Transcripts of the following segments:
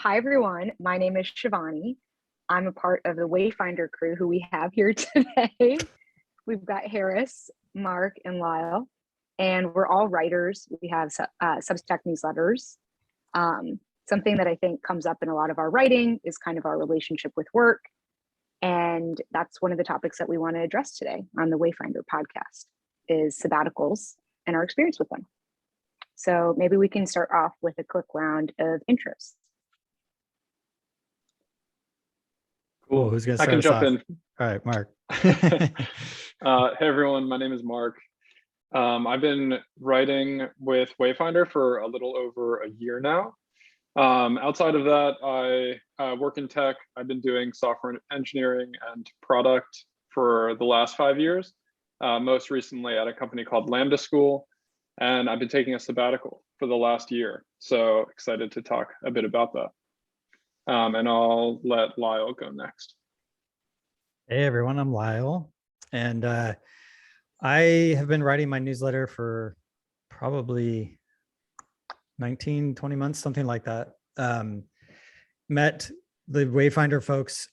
Hi, everyone. My name is Shivani. I'm a part of the Wayfinder crew who we have here today. We've got Harris, Mark, and Lyle, and we're all writers. We have Substack newsletters. Something that I think comes up in a lot of our writing is kind of our relationship with work. And that's one of the topics that we want to address today on the Wayfinder podcast is sabbaticals and our experience with them. So maybe we can start off with a quick round of intros. Cool. Who's going to start? I can jump in. All right, Mark. Hey, everyone. My name is Mark. I've been writing with Wayfinder for a little over a year now. Outside of that, I work in tech. I've been doing software engineering and product for the last 5 years, most recently at a company called Lambda School. And I've been taking a sabbatical for the last year. So excited to talk a bit about that. And I'll let Lyle go next. Hey, everyone. I'm Lyle. And I have been writing my newsletter for probably 19, 20 months, something like that. Met the Wayfinder folks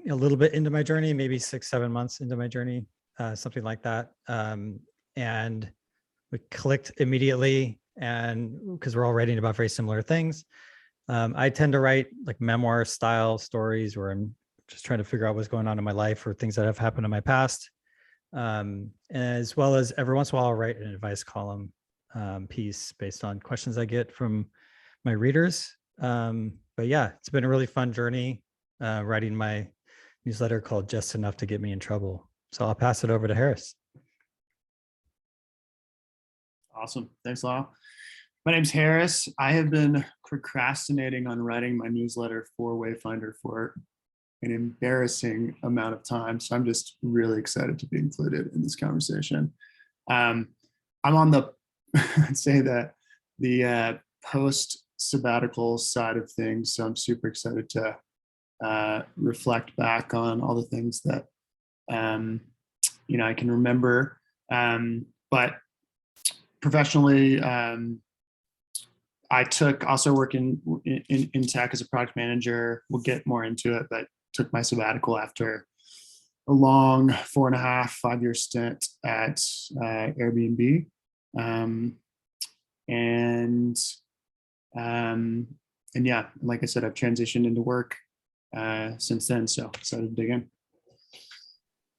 a little bit into my journey, maybe 6-7 months into my journey, something like that. And we clicked immediately, and because we're all writing about very similar things. I tend to write like memoir style stories where I'm just trying to figure out what's going on in my life or things that have happened in my past. As well as every once in a while I'll write an advice column piece based on questions I get from my readers. But yeah, it's been a really fun journey writing my newsletter called Just Enough to Get Me in Trouble. So I'll pass it over to Harris. Awesome. Thanks, Lyle. My name's Harris. I have been procrastinating on writing my newsletter for Wayfinder for an embarrassing amount of time. So I'm just really excited to be included in this conversation. I'm on the, I'd say that the post-sabbatical side of things. So I'm super excited to reflect back on all the things that, I can remember. But professionally, I also work in tech as a product manager. We'll get more into it, but took my sabbatical after a long 4.5-5 year stint at Airbnb. And yeah, like I said, I've transitioned into work since then. So excited to dig in.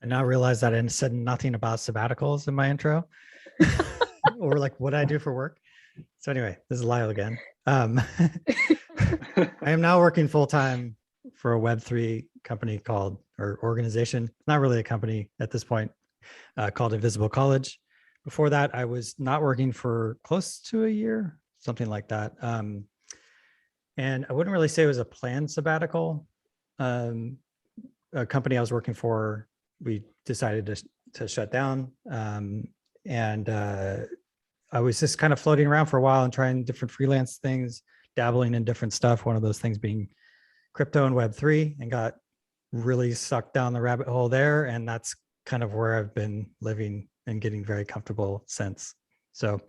I now realize that I said nothing about sabbaticals in my intro or like what I do for work. So anyway, this is Lyle again. I am now working full-time for a Web3 company or organization, not really a company at this point, called Invisible College. Before that, I was not working for close to a year, something like that. And I wouldn't really say it was a planned sabbatical. A company I was working for, we decided to shut down. I was just kind of floating around for a while and trying different freelance things, dabbling in different stuff. One of those things being crypto and Web3, and got really sucked down the rabbit hole there. And that's kind of where I've been living and getting very comfortable since. So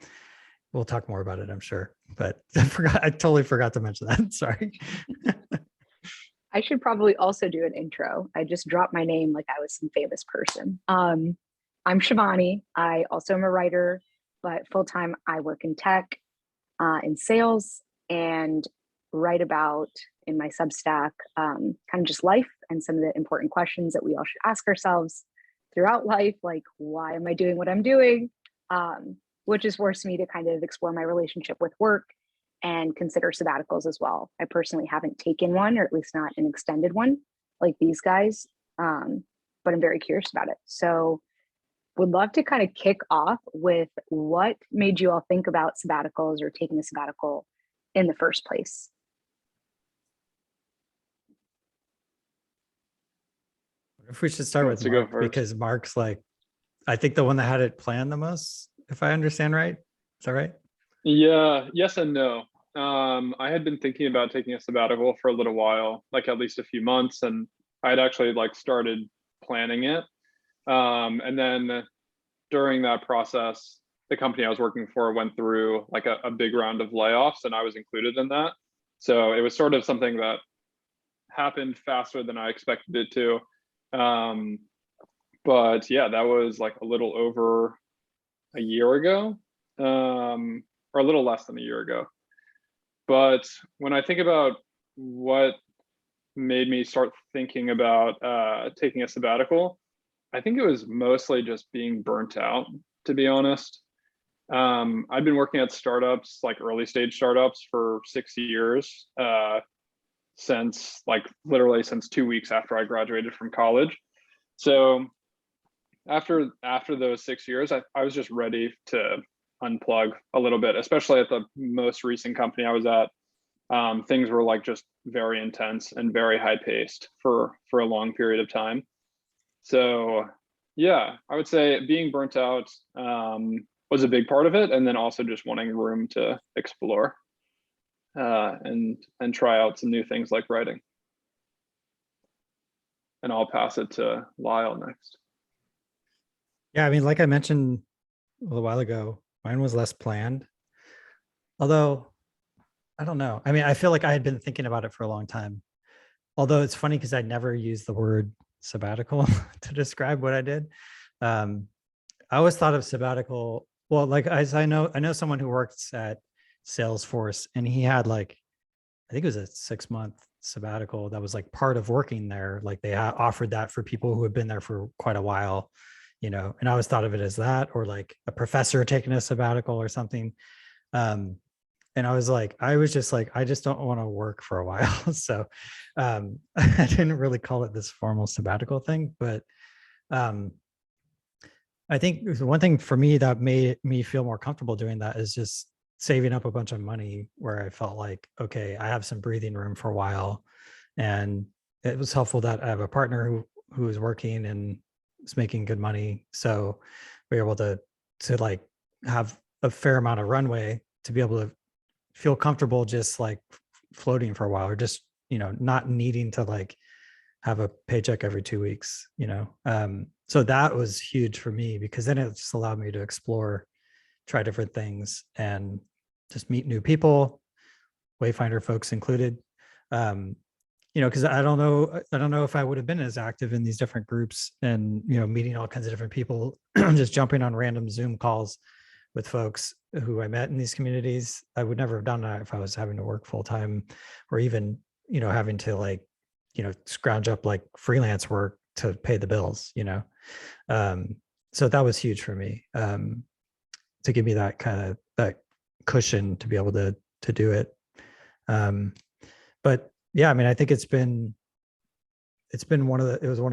we'll talk more about it, I'm sure. But I totally forgot to mention that. Sorry. I should probably also do an intro. I just dropped my name like I was some famous person. I'm Shivani. I also am a writer, but full-time I work in tech, in sales, and write about in my Substack kind of just life and some of the important questions that we all should ask ourselves throughout life, like why am I doing what I'm doing, which has forced me to kind of explore my relationship with work and consider sabbaticals as well. I personally haven't taken one, or at least not an extended one like these guys, but I'm very curious about it. So would love to kind of kick off with what made you all think about sabbaticals or taking a sabbatical in the first place? If we should start with Mark, because Mark's like, I think the one that had it planned the most, if I understand right. Is that right? Yeah, yes and no. I had been thinking about taking a sabbatical for a little while, like at least a few months, and I had actually started planning it. And then during that process, the company I was working for went through like a big round of layoffs, and I was included in that. So it was sort of something that happened faster than I expected it to. But yeah, that was like a little over a year ago, or a little less than a year ago. But when I think about what made me start thinking about taking a sabbatical, I think it was mostly just being burnt out, to be honest. I've been working at startups, like early stage startups, for 6 years, since literally since 2 weeks after I graduated from college. So after those 6 years, I was just ready to unplug a little bit, especially at the most recent company I was at. Things were like just very intense and very high paced for a long period of time. So yeah, I would say being burnt out was a big part of it, and then also just wanting room to explore and try out some new things like writing. And I'll pass it to Lyle next. Yeah, I mean, like I mentioned a little while ago, mine was less planned. Although, I don't know. I mean, I feel like I had been thinking about it for a long time. Although it's funny because I never used the word sabbatical to describe what I did. I always thought of sabbatical. Well, like as I know someone who works at Salesforce, and he had I think it was a 6-month sabbatical that was like part of working there. Like they offered that for people who had been there for quite a while, and I always thought of it as that, or like a professor taking a sabbatical or something. And I was just like, I just don't want to work for a while. So I didn't really call it this formal sabbatical thing, but I think one thing for me that made me feel more comfortable doing that is just saving up a bunch of money where I felt like, okay, I have some breathing room for a while. And it was helpful that I have a partner who is working and is making good money. So we were able to like have a fair amount of runway to be able to feel comfortable just like floating for a while, or just, not needing to like have a paycheck every 2 weeks, so that was huge for me, because then it just allowed me to explore, try different things, and just meet new people, Wayfinder folks included. Because I don't know if I would have been as active in these different groups and, meeting all kinds of different people, just jumping on random Zoom calls with folks who I met in these communities. I would never have done that if I was having to work full time, or even, having to scrounge up like freelance work to pay the bills, so that was huge for me, to give me that that cushion to be able to do it. But yeah, I mean, I think it was one of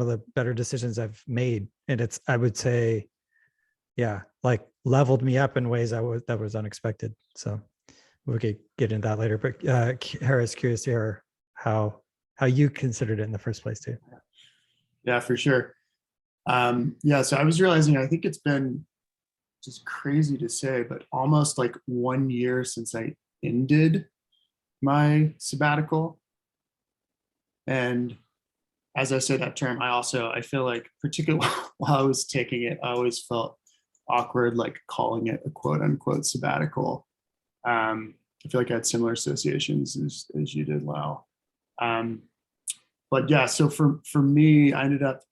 the better decisions I've made. And I would say, yeah, like leveled me up in ways that was unexpected. So we could get into that later, but Harris, curious to hear how you considered it in the first place too. Yeah, for sure. So I was realizing, I think it's been just crazy to say, but almost like 1 year since I ended my sabbatical. And as I say that term, I feel like, particularly while I was taking it, I always felt awkward, like calling it a quote unquote sabbatical. I feel like I had similar associations as you did, Lau. But yeah, so for me, I ended up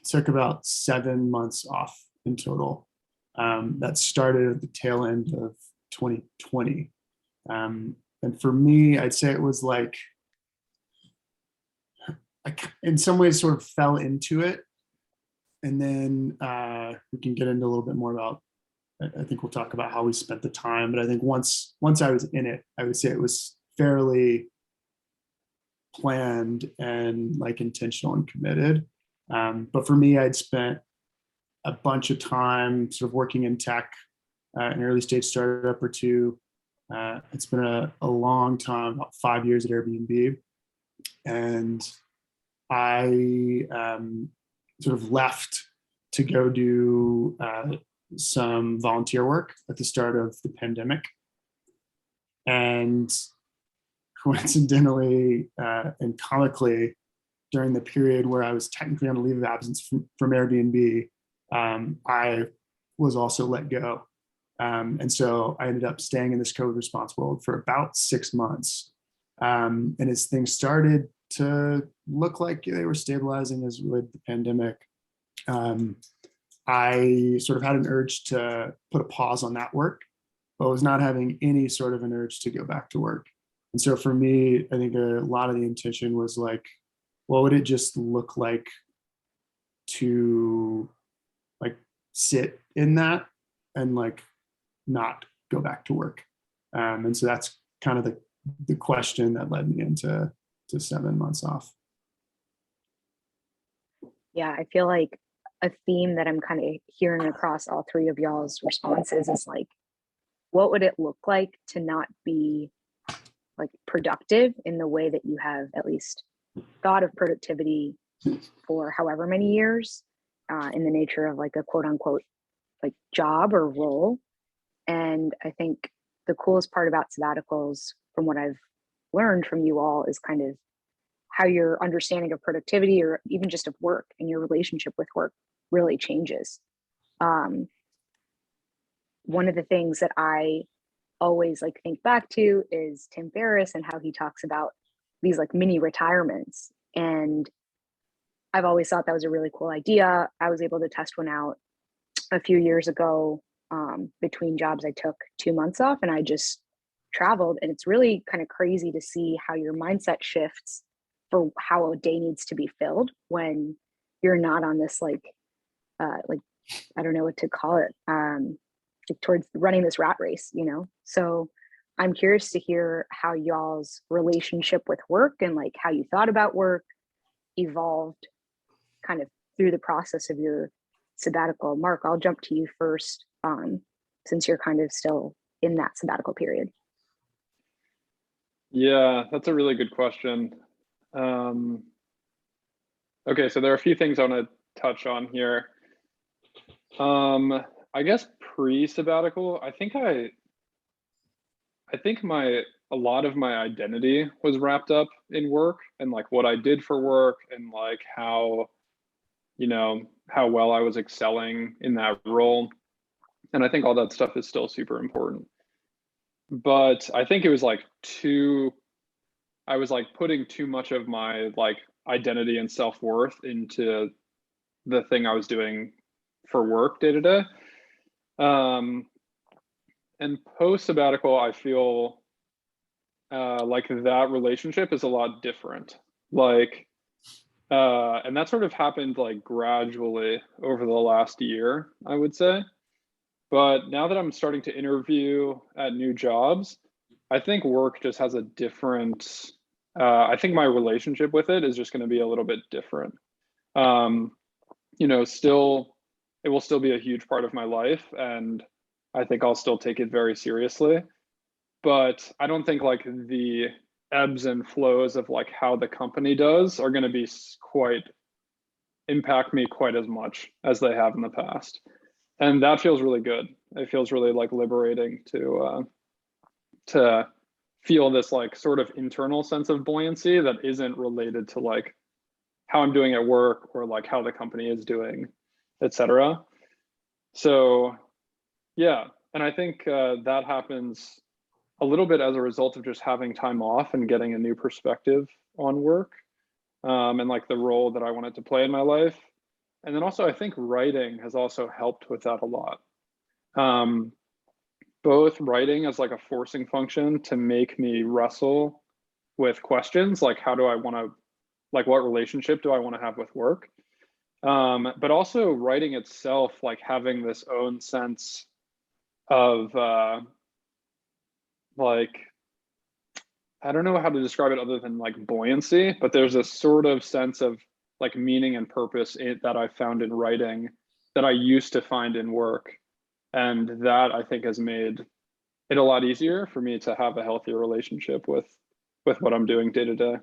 took about 7 months off in total. That started at the tail end of 2020. And for me, I'd say it was like, I in some ways sort of fell into it. And then we can get into a little bit more about, I think we'll talk about how we spent the time, but I think once I was in it, I would say it was fairly planned and like intentional and committed. But for me, I'd spent a bunch of time sort of working in tech, an early stage startup or two. It's been a long time, about 5 years at Airbnb. And I sort of left to go do some volunteer work at the start of the pandemic. And coincidentally and comically, during the period where I was technically on a leave of absence from Airbnb, I was also let go. And so I ended up staying in this COVID response world for about 6 months. And as things started to look like they were stabilizing as with the pandemic, I sort of had an urge to put a pause on that work, but was not having any sort of an urge to go back to work. And so for me, I think a lot of the intention was like, what would it just look like to like sit in that and like not go back to work? And so that's kind of the question that led me into 7 months off. Yeah, I feel like a theme that I'm kind of hearing across all three of y'all's responses is like, what would it look like to not be like productive in the way that you have at least thought of productivity for however many years, in the nature of like a quote unquote like job or role. And I think the coolest part about sabbaticals, from what I've learned from you all, is kind of how your understanding of productivity or even just of work and your relationship with work really changes. One of the things that I always like think back to is Tim Ferriss and how he talks about these like mini retirements. And I've always thought that was a really cool idea. I was able to test one out a few years ago. Between jobs, I took 2 months off and I just traveled. And it's really kind of crazy to see how your mindset shifts for how a day needs to be filled when you're not on this like I don't know what to call it, towards running this rat race, you know? So I'm curious to hear how y'all's relationship with work and like how you thought about work evolved kind of through the process of your sabbatical. Mark, I'll jump to you first, since you're kind of still in that sabbatical period. Yeah, that's a really good question. Okay, so there are a few things I want to touch on here. I guess pre-sabbatical, I think a lot of my identity was wrapped up in work and like what I did for work and like how, you know, how well I was excelling in that role. And I think all that stuff is still super important. But I think it was like I was like putting too much of my like identity and self-worth into the thing I was doing for work day to day. And post sabbatical, I feel like that relationship is a lot different. Like, and that sort of happened like gradually over the last year, I would say. But now that I'm starting to interview at new jobs, I think work just has a different, I think my relationship with it is just going to be a little bit different. You know, it will still be a huge part of my life, and I think I'll still take it very seriously. But I don't think like the ebbs and flows of like how the company does are going to be impact me quite as much as they have in the past. And that feels really good. It feels really like liberating to feel this like sort of internal sense of buoyancy that isn't related to like how I'm doing at work or like how the company is doing, etc. So yeah, and I think that happens a little bit as a result of just having time off and getting a new perspective on work, and like the role that I wanted to play in my life. And then also I think writing has also helped with that a lot. Both writing as like a forcing function to make me wrestle with questions like how do I want to, like what relationship do I want to have with work? But also writing itself, like having this own sense of like, I don't know how to describe it other than like buoyancy, but there's a sort of sense of like meaning and purpose that I found in writing that I used to find in work. And that I think has made it a lot easier for me to have a healthier relationship with what I'm doing day to day.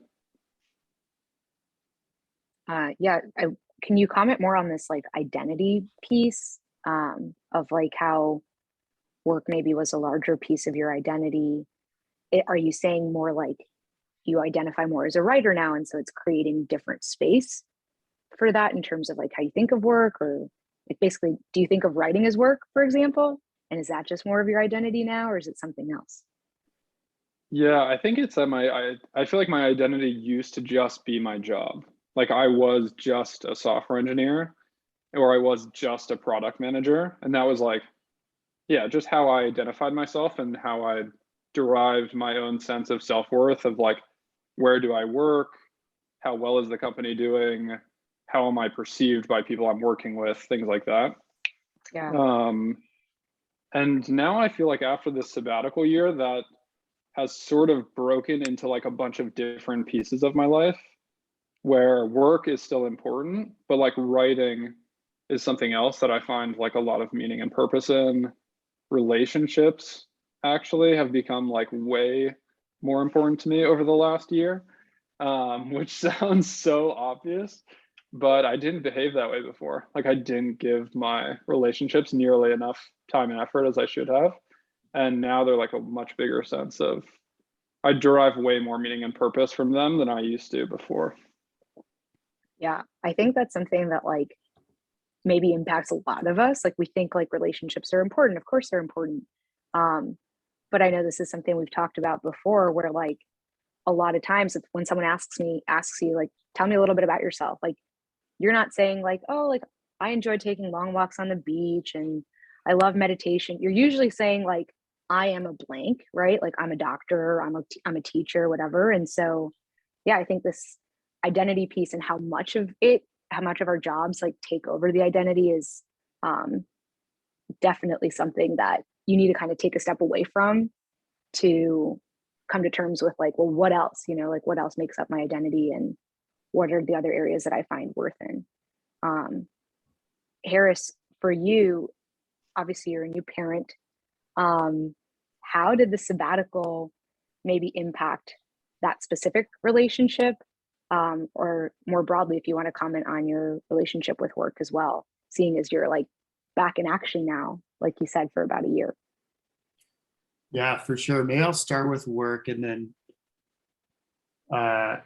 Yeah, can you comment more on this like identity piece, of like how work maybe was a larger piece of your identity? Are you saying more like you identify more as a writer now, and so it's creating different space for that in terms of like how you think of work, or like basically, do you think of writing as work, for example? And is that just more of your identity now, or is it something else? Yeah, I think it's that I feel like my identity used to just be my job. Like I was just a software engineer or I was just a product manager. And that was like, yeah, just how I identified myself and how I derived my own sense of self-worth of like, where do I work? How well is the company doing? How am I perceived by people I'm working with? Things like that. Yeah. And now I feel like after this sabbatical year, that has sort of broken into like a bunch of different pieces of my life where work is still important, but like writing is something else that I find like a lot of meaning and purpose in. Relationships actually have become like way more important to me over the last year, which sounds so obvious, but I didn't behave that way before. Like I didn't give my relationships nearly enough time and effort as I should have. And now they're like a much bigger sense of, I derive way more meaning and purpose from them than I used to before. Yeah, I think that's something that like maybe impacts a lot of us. Like we think like relationships are important. Of course they're important. But I know this is something we've talked about before where like a lot of times when someone asks you like, tell me a little bit about yourself. Like you're not saying like, oh, like I enjoy taking long walks on the beach and I love meditation. You're usually saying like, I am a blank, right? Like I'm a doctor, I'm a teacher, whatever. And so, yeah, I think this identity piece and how much of our jobs like take over the identity is um, definitely something that you need to kind of take a step away from to come to terms with like, well, what else, like what else makes up my identity and what are the other areas that I find worth in? Harris, for you, obviously you're a new parent. How did the sabbatical maybe impact that specific relationship? Or more broadly, if you want to comment on your relationship with work as well, seeing as you're like back in action now, like you said, for about a year. Yeah, for sure. Maybe I'll start with work and then I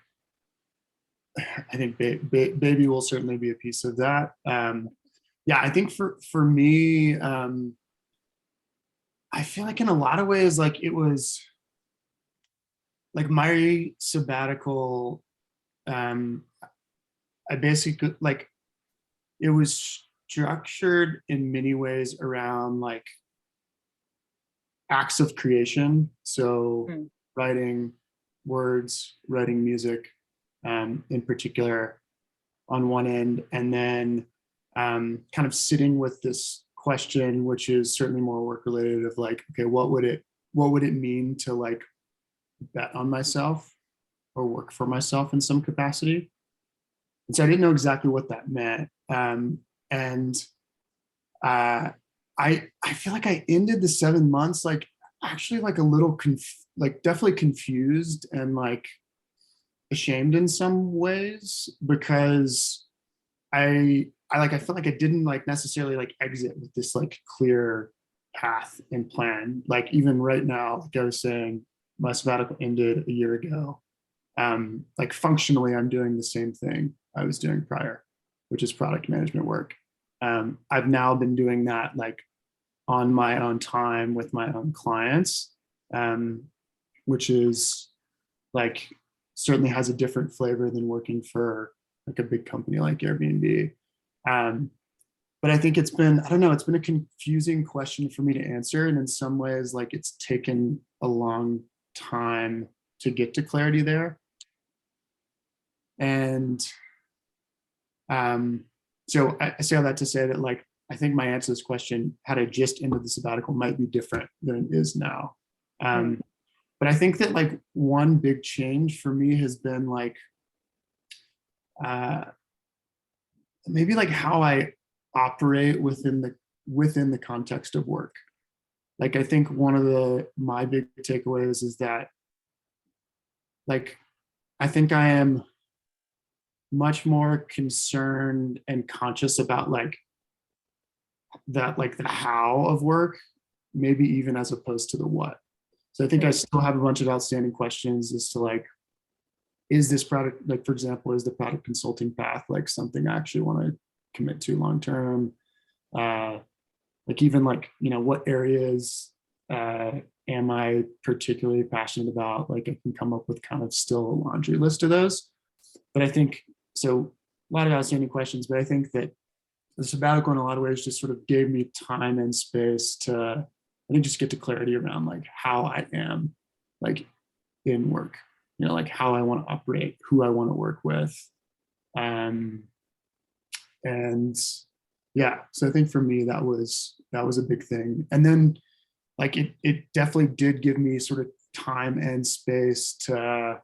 think baby will certainly be a piece of that. Yeah, I think for me, I feel like in a lot of ways, like it was like my sabbatical. I basically like it was structured in many ways around like acts of creation. So writing words, writing music, in particular on one end, and then kind of sitting with this question, which is certainly more work related of like, okay, what would it mean to like bet on myself or work for myself in some capacity? And so I didn't know exactly what that meant. And I feel like I ended the 7 months like actually like a little like definitely confused and like ashamed in some ways because I felt like I didn't like necessarily like exit with this like clear path and plan. Like even right now, like I was saying, my sabbatical ended a year ago. Like functionally, I'm doing the same thing I was doing prior, which is product management work. I've now been doing that like on my own time with my own clients, which is like certainly has a different flavor than working for like a big company like Airbnb. But I think it's been, I don't know, it's been a confusing question for me to answer. And in some ways, like it's taken a long time to get to clarity there. And so I say all that to say that like, I think my answer to this question, had I just ended the sabbatical, might be different than it is now. But I think that like one big change for me has been like, maybe like how I operate within the context of work. Like I think one of my big takeaways is that like I think I am much more concerned and conscious about like that, like the how of work, maybe even as opposed to the what. So I think I still have a bunch of outstanding questions as to like, is this product, like for example, is the product consulting path like something I actually want to commit to long term? like even like, what areas am I particularly passionate about? Like I can come up with kind of still a laundry list of those. But I think, so a lot of outstanding questions, but I think that the sabbatical in a lot of ways just sort of gave me time and space to, I think, just get to clarity around like how I am like in work, like how I want to operate, who I want to work with. And yeah, so I think for me, that was a big thing. And then like, it definitely did give me sort of time and space to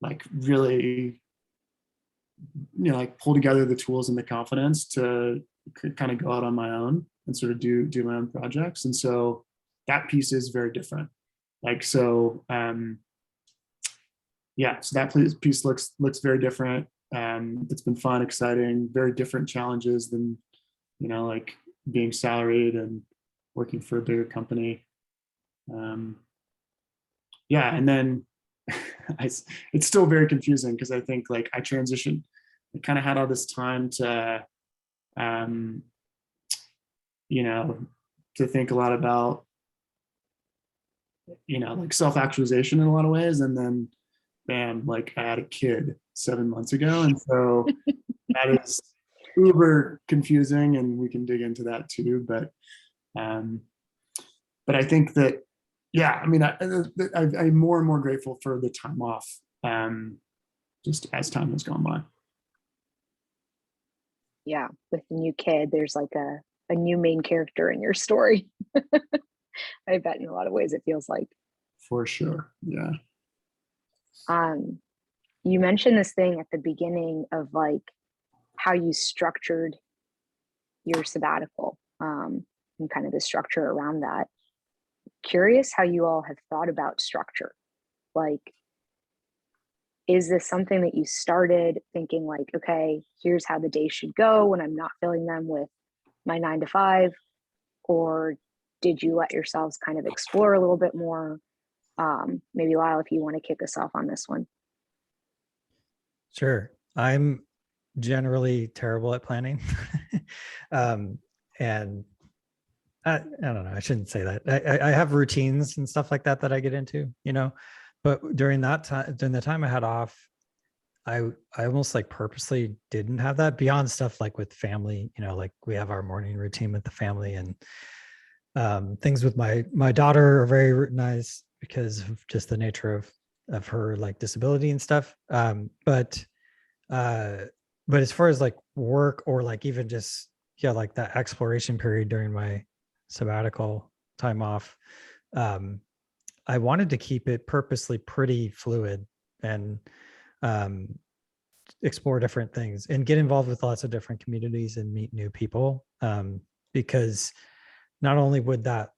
like really, like pull together the tools and the confidence to kind of go out on my own and sort of do my own projects. And so that piece is very different. Like, so, yeah, so that piece looks very different. It's been fun, exciting, very different challenges than, like being salaried and working for a bigger company. Yeah, and then it's still very confusing because I think like I transitioned, I kind of had all this time to, to think a lot about, like self-actualization in a lot of ways. And then bam, like I had a kid 7 months ago. And so that is uber confusing and we can dig into that too. But I think that, yeah, I mean, I'm more and more grateful for the time off, just as time has gone by. Yeah, with the new kid, there's like a new main character in your story. I bet in a lot of ways it feels like. For sure, yeah. You mentioned this thing at the beginning of like how you structured your sabbatical, and kind of the structure around that. Curious how you all have thought about structure. Like, is this something that you started thinking like, okay, here's how the day should go when I'm not filling them with my 9 to 5? Or did you let yourselves kind of explore a little bit more? Maybe Lyle, if you want to kick us off on this one. Sure. I'm generally terrible at planning. And I don't know, I shouldn't say that. I have routines and stuff like that I get into, but during that time, during the time I had off, I almost like purposely didn't have that beyond stuff like with family, like we have our morning routine with the family, and things with my daughter are very nice because of just the nature of her like disability and stuff. But as far as like work or like even just, yeah, like that exploration period during my sabbatical time off, I wanted to keep it purposely pretty fluid and explore different things and get involved with lots of different communities and meet new people, because not only would that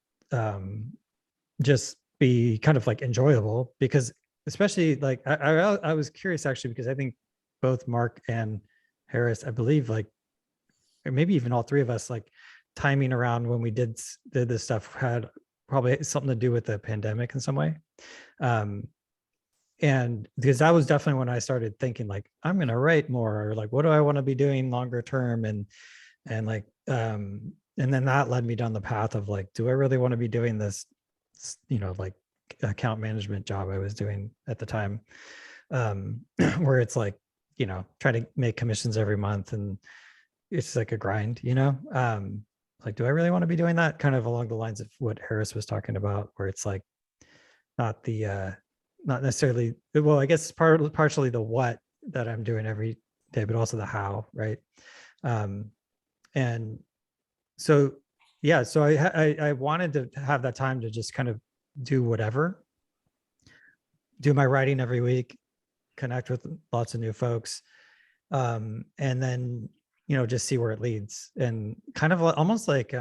just be kind of like enjoyable, because especially like I was curious actually, because I think both Mark and Harris, I believe, like, or maybe even all three of us, like timing around when we did this stuff had probably something to do with the pandemic in some way. And because that was definitely when I started thinking like, I'm going to write more, or like, what do I want to be doing longer term? And like, and then that led me down the path of like, do I really want to be doing this, like account management job I was doing at the time, where it's like, trying to make commissions every month and it's like a grind, like, do I really want to be doing that? Kind of along the lines of what Harris was talking about, where it's like not necessarily, well, I guess partially the what that I'm doing every day, but also the how, right? And so, yeah, so I wanted to have that time to just kind of do whatever, do my writing every week, connect with lots of new folks, and then, just see where it leads, and kind of almost like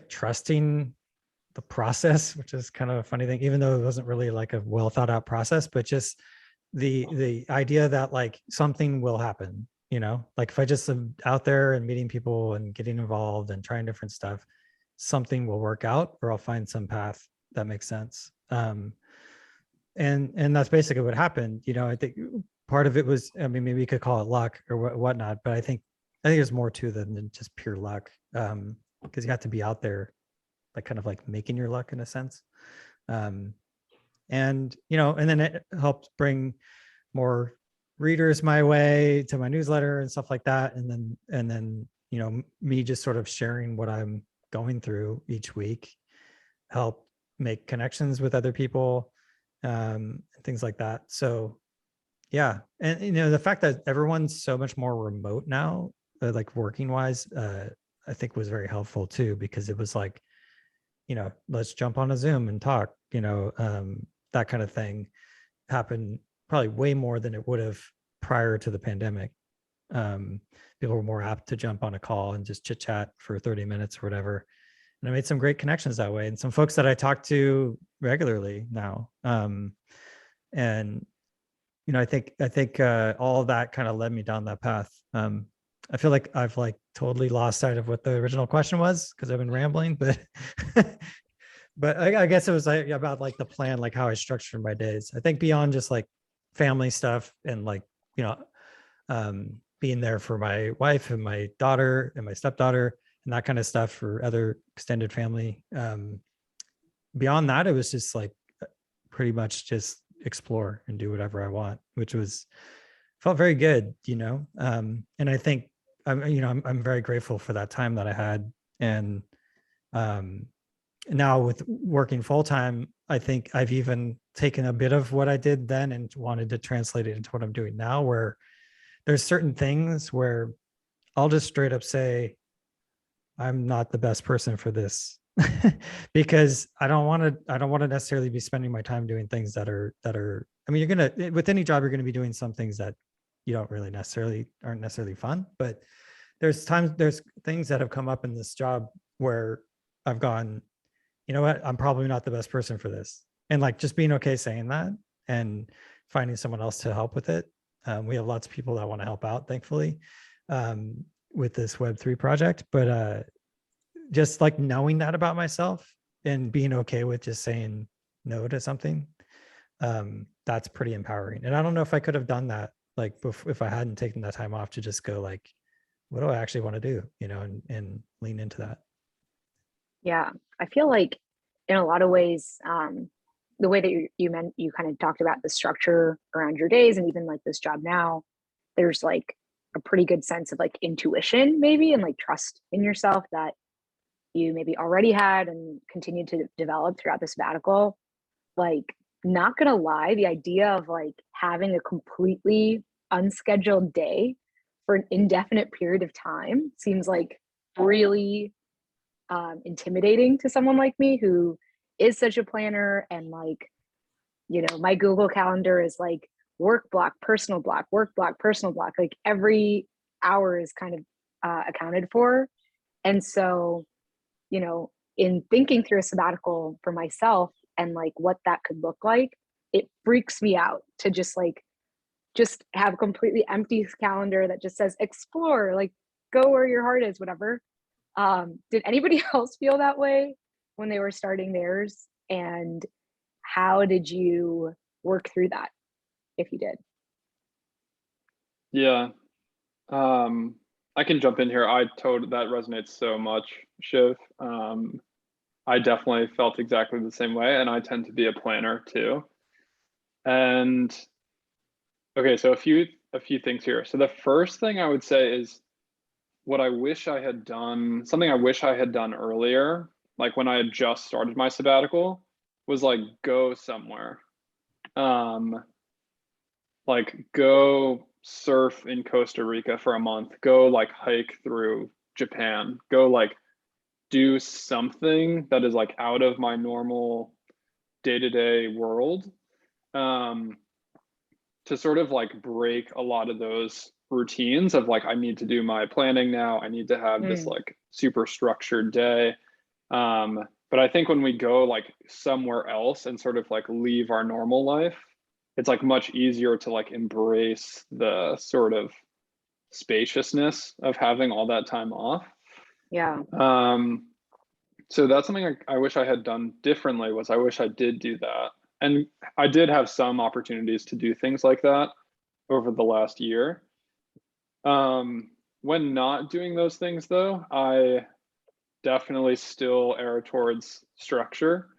trusting the process, which is kind of a funny thing, even though it wasn't really like a well thought out process, but just the idea that like something will happen, like if I just am out there and meeting people and getting involved and trying different stuff, something will work out, or I'll find some path that makes sense. And that's basically what happened. I think part of it was, I mean, maybe you could call it luck or whatnot, but I think I think there's more to than just pure luck, because you have to be out there, like kind of like making your luck in a sense. And and then it helped bring more readers my way to my newsletter and stuff like that. And then me just sort of sharing what I'm going through each week help make connections with other people, things like that. So yeah. And the fact that everyone's so much more remote now, like working wise, I think was very helpful too, because it was like, let's jump on a Zoom and talk, that kind of thing happened probably way more than it would have prior to the pandemic. People were more apt to jump on a call and just chit chat for 30 minutes or whatever. And I made some great connections that way, and some folks that I talk to regularly now. And I think all of that kind of led me down that path. I feel like I've like totally lost sight of what the original question was because I've been rambling, but but I guess it was like about like the plan, like how I structured my days. I think beyond just like family stuff and like, being there for my wife and my daughter and my stepdaughter and that kind of stuff for other extended family. Beyond that, it was just like pretty much just explore and do whatever I want, which felt very good, and I think I'm very grateful for that time that I had. And now with working full-time, I think I've even taken a bit of what I did then and wanted to translate it into what I'm doing now, where there's certain things where I'll just straight up say, I'm not the best person for this because I don't want to necessarily be spending my time doing things that are, I mean, with any job, you're going to be doing some things that you don't really aren't necessarily fun, but there's things that have come up in this job where I've gone, you know what, I'm probably not the best person for this. And like, just being okay saying that and finding someone else to help with it. We have lots of people that want to help out, thankfully, with this Web3 project, but just like knowing that about myself and being okay with just saying no to something, that's pretty empowering. And I don't know if I could have done that, like if I hadn't taken that time off to just go like, what do I actually want to do, and lean into that. Yeah, I feel like in a lot of ways, the way that you kind of talked about the structure around your days and even like this job now, there's like a pretty good sense of like intuition maybe and like trust in yourself that you maybe already had and continue to develop throughout the sabbatical. Like, not gonna lie, the idea of like having a completely unscheduled day for an indefinite period of time seems like really intimidating to someone like me who is such a planner. And like, my Google Calendar is like work block, personal block, work block, personal block, like every hour is kind of accounted for. And so, in thinking through a sabbatical for myself and like what that could look like, it freaks me out to just have a completely empty calendar that just says explore, like go where your heart is, whatever. Did anybody else feel that way when they were starting theirs? And how did you work through that, if you did? Yeah. I can jump in here. That resonates so much, Shiv. I definitely felt exactly the same way, and I tend to be a planner too. And okay, so a few things here. So the first thing I would say is what I wish I had done, something I wish I had done earlier, like when I had just started my sabbatical, was like go somewhere. Like go surf in Costa Rica for a month, go like hike through Japan, go like do something that is like out of my normal day-to-day world, to sort of like break a lot of those routines of like, I need to do my planning now, I need to have this like super structured day. But I think when we go like somewhere else and sort of like leave our normal life, it's like much easier to like embrace the sort of spaciousness of having all that time off. Yeah. So that's something I wish I had done differently. Was I wish I did do that. And I did have some opportunities to do things like that over the last year. when not doing those things though, I definitely still err towards structure.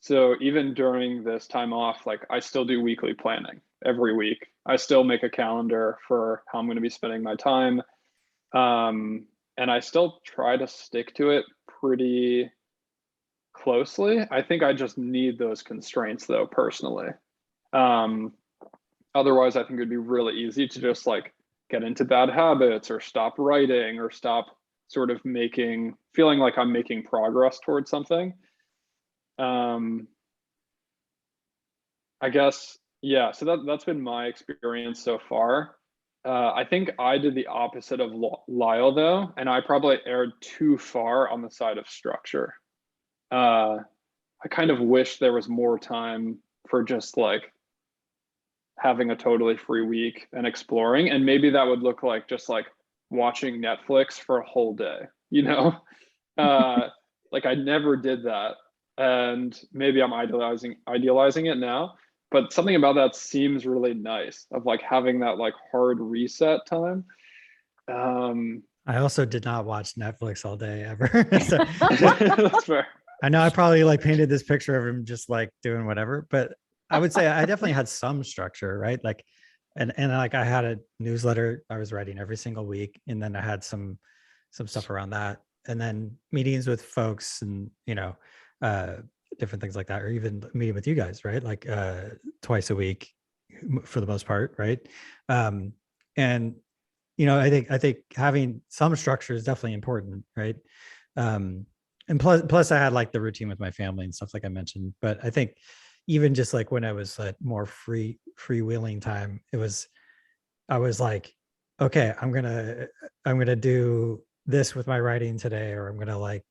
So even during this time off, like I still do weekly planning every week. I still make a calendar for how I'm going to be spending my time. And I still try to stick to it pretty closely. I think I just need those constraints though, personally. Otherwise, I think it'd be really easy to just like get into bad habits or stop writing or stop sort of feeling like I'm making progress towards something. I guess, yeah, so that's been my experience so far. I think I did the opposite of Lyle though, and I probably erred too far on the side of structure. I kind of wish there was more time for just like having a totally free week and exploring, and maybe that would look like just like watching Netflix for a whole day, you know? Like I never did that, and maybe I'm idealizing it now, but something about that seems really nice, of like having that like hard reset time. I also did not watch Netflix all day ever. So, That's fair. I know I probably like painted this picture of him just like doing whatever, but I would say I definitely had some structure, right? Like, and like I had a newsletter I was writing every single week, and then I had some stuff around that, and then meetings with folks, and different things like that, or even meeting with you guys, right? Like twice a week for the most part, right? And I think having some structure is definitely important, right? And plus I had like the routine with my family and stuff like I mentioned. But I think even just like when I was at more freewheeling time, I was like, okay, I'm gonna do this with my writing today, or I'm gonna like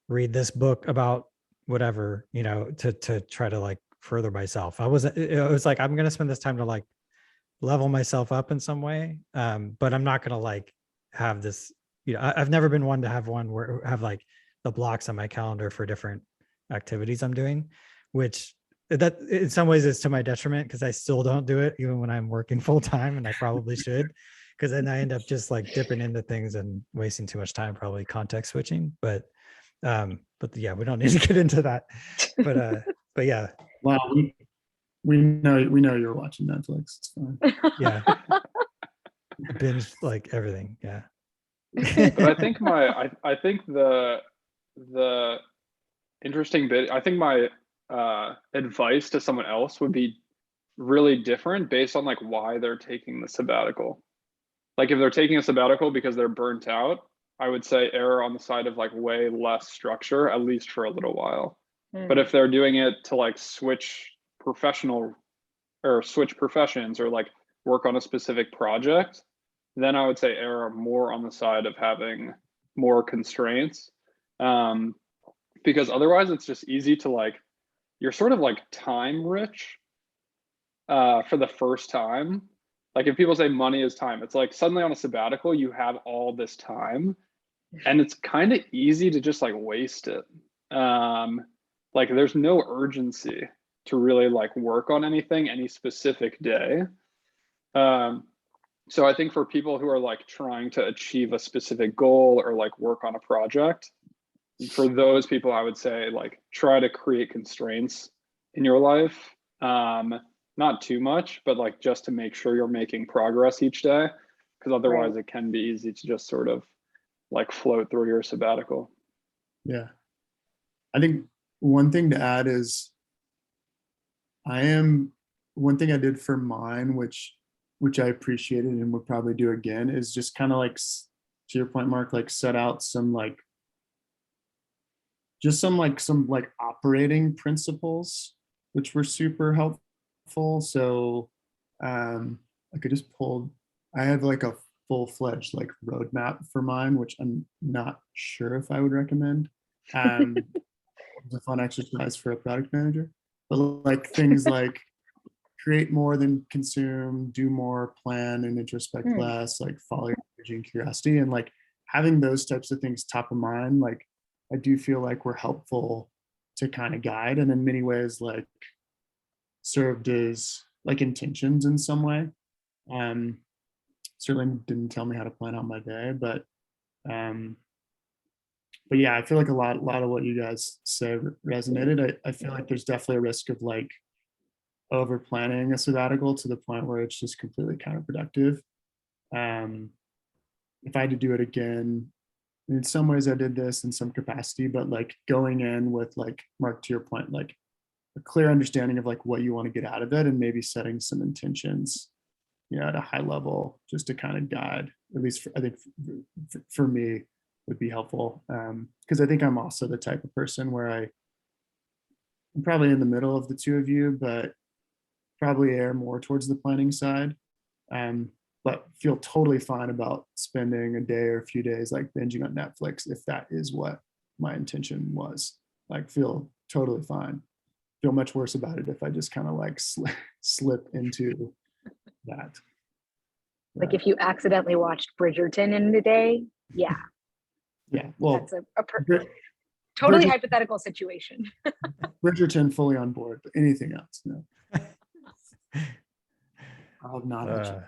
read this book about whatever, to try to like further myself. It was like, I'm gonna spend this time to like level myself up in some way. But I'm not gonna like have this, I've never been one to have one where I have like the blocks on my calendar for different activities I'm doing, which that in some ways is to my detriment, because I still don't do it even when I'm working full time, and I probably should, because then I end up just like dipping into things and wasting too much time, probably context switching. But yeah, we don't need to get into that. But yeah. Wow, we know you're watching Netflix. It's fine. Yeah. Binge like everything. Yeah. But I think I think the interesting bit, I think my advice to someone else would be really different based on like why they're taking the sabbatical. Like if they're taking a sabbatical because they're burnt out, I would say err on the side of like way less structure, at least for a little while. But if they're doing it to like switch professions, or like work on a specific project, then I would say err more on the side of having more constraints. Because otherwise it's just easy to like, you're sort of like time rich for the first time. Like if people say money is time, it's like suddenly on a sabbatical, you have all this time, and it's kind of easy to just like waste it. Like there's no urgency to really like work on anything any specific day. So I think for people who are like trying to achieve a specific goal or like work on a project, for those people, I would say like try to create constraints in your life. Not too much, but like just to make sure you're making progress each day, because otherwise it can be easy to just sort of like float through your sabbatical. Yeah. I think one thing to add is one thing I did for mine, which I appreciated and would probably do again, is just kind of like, to your point, Mark, like set out some operating principles, which were super helpful. So I could just I have like a full-fledged like roadmap for mine, which I'm not sure if I would recommend. It's a fun exercise for a product manager, but like things like create more than consume, do more, plan and introspect less, like follow your energy and curiosity, and like having those types of things top of mind, like I do feel like were helpful to kind of guide, and in many ways like served as like intentions in some way. certainly didn't tell me how to plan out my day, but yeah, I feel like a lot of what you guys say resonated. I feel like there's definitely a risk of like over planning a sabbatical to the point where it's just completely counterproductive. If I had to do it again, in some ways I did this in some capacity, but like going in with, like, Mark, to your point, like a clear understanding of like what you want to get out of it, and maybe setting some intentions, at a high level, just to kind of guide, at least I think for me, would be helpful. Because I think I'm also the type of person where I'm probably in the middle of the two of you, but probably err more towards the planning side. But feel totally fine about spending a day or a few days like binging on Netflix if that is what my intention was. Like, feel totally fine. Feel much worse about it if I just kind of like slip into that. Like if you accidentally watched Bridgerton in the day, yeah, Yeah, well, that's a totally Bridgerton, hypothetical situation. Bridgerton fully on board, but anything else, no. I'll not.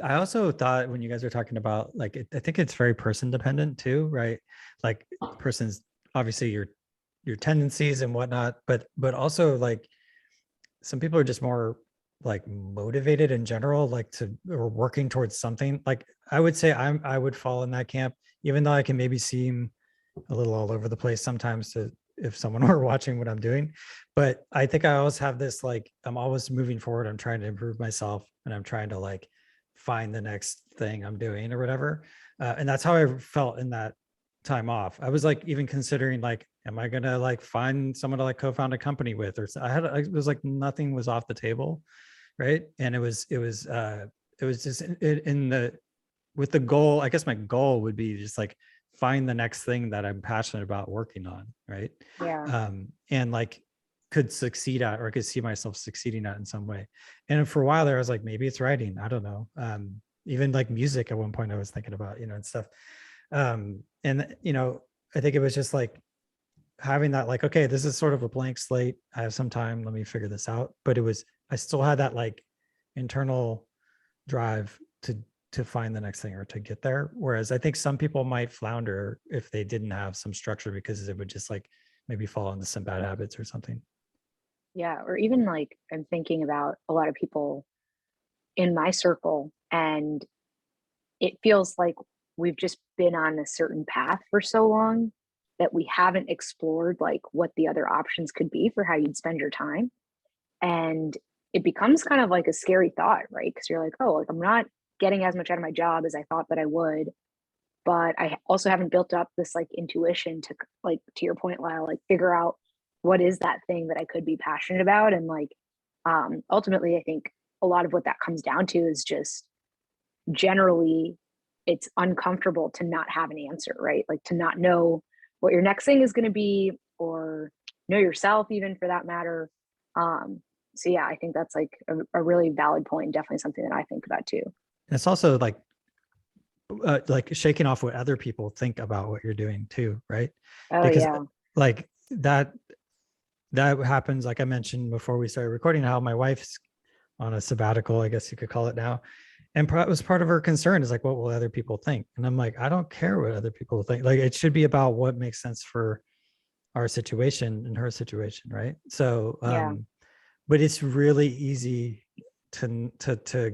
I also thought when you guys were talking about like, I think it's very person dependent too, right? Like person's obviously your tendencies and whatnot, but also like some people are just more like motivated in general, like or working towards something. Like I would say I would fall in that camp, even though I can maybe seem a little all over the place sometimes if someone were watching what I'm doing. But I think I always have this, like, I'm always moving forward. I'm trying to improve myself and I'm trying to like find the next thing I'm doing or whatever. And that's how I felt in that time off. I was like even considering like, am I gonna like find someone to like co-found a company with, or it was like nothing was off the table, right? And it was just with the goal. I guess my goal would be just like find the next thing that I'm passionate about working on, right? Yeah. And like could succeed at, or I could see myself succeeding at in some way. And for a while there, I was like, maybe it's writing. I don't know. Even like music at one point I was thinking about, and stuff. And I think it was just like having that, like, okay, this is sort of a blank slate. I have some time. Let me figure this out. But I still had that like internal drive to find the next thing or to get there. Whereas I think some people might flounder if they didn't have some structure, because it would just like maybe fall into some bad habits or something. Yeah. Or even like I'm thinking about a lot of people in my circle, and it feels like we've just been on a certain path for so long that we haven't explored like what the other options could be for how you'd spend your time. And it becomes kind of like a scary thought, right? Because you're like, oh, like I'm not getting as much out of my job as I thought that I would, but I also haven't built up this like intuition to, like, to your point, Lyle, like figure out what is that thing that I could be passionate about. And like ultimately I think a lot of what that comes down to is just generally it's uncomfortable to not have an answer, right? Like to not know what your next thing is going to be, or know yourself even for that matter. So yeah, I think that's like a really valid point, definitely something that I think about too. And it's also like shaking off what other people think about what you're doing too, right? Oh Because yeah, like that happens, like I mentioned before we started recording, how my wife's on a sabbatical, I guess you could call it now. And it was part of her concern, is like, what will other people think? And I'm like, I don't care what other people think. Like, it should be about what makes sense for our situation and her situation, right? So yeah, but it's really easy to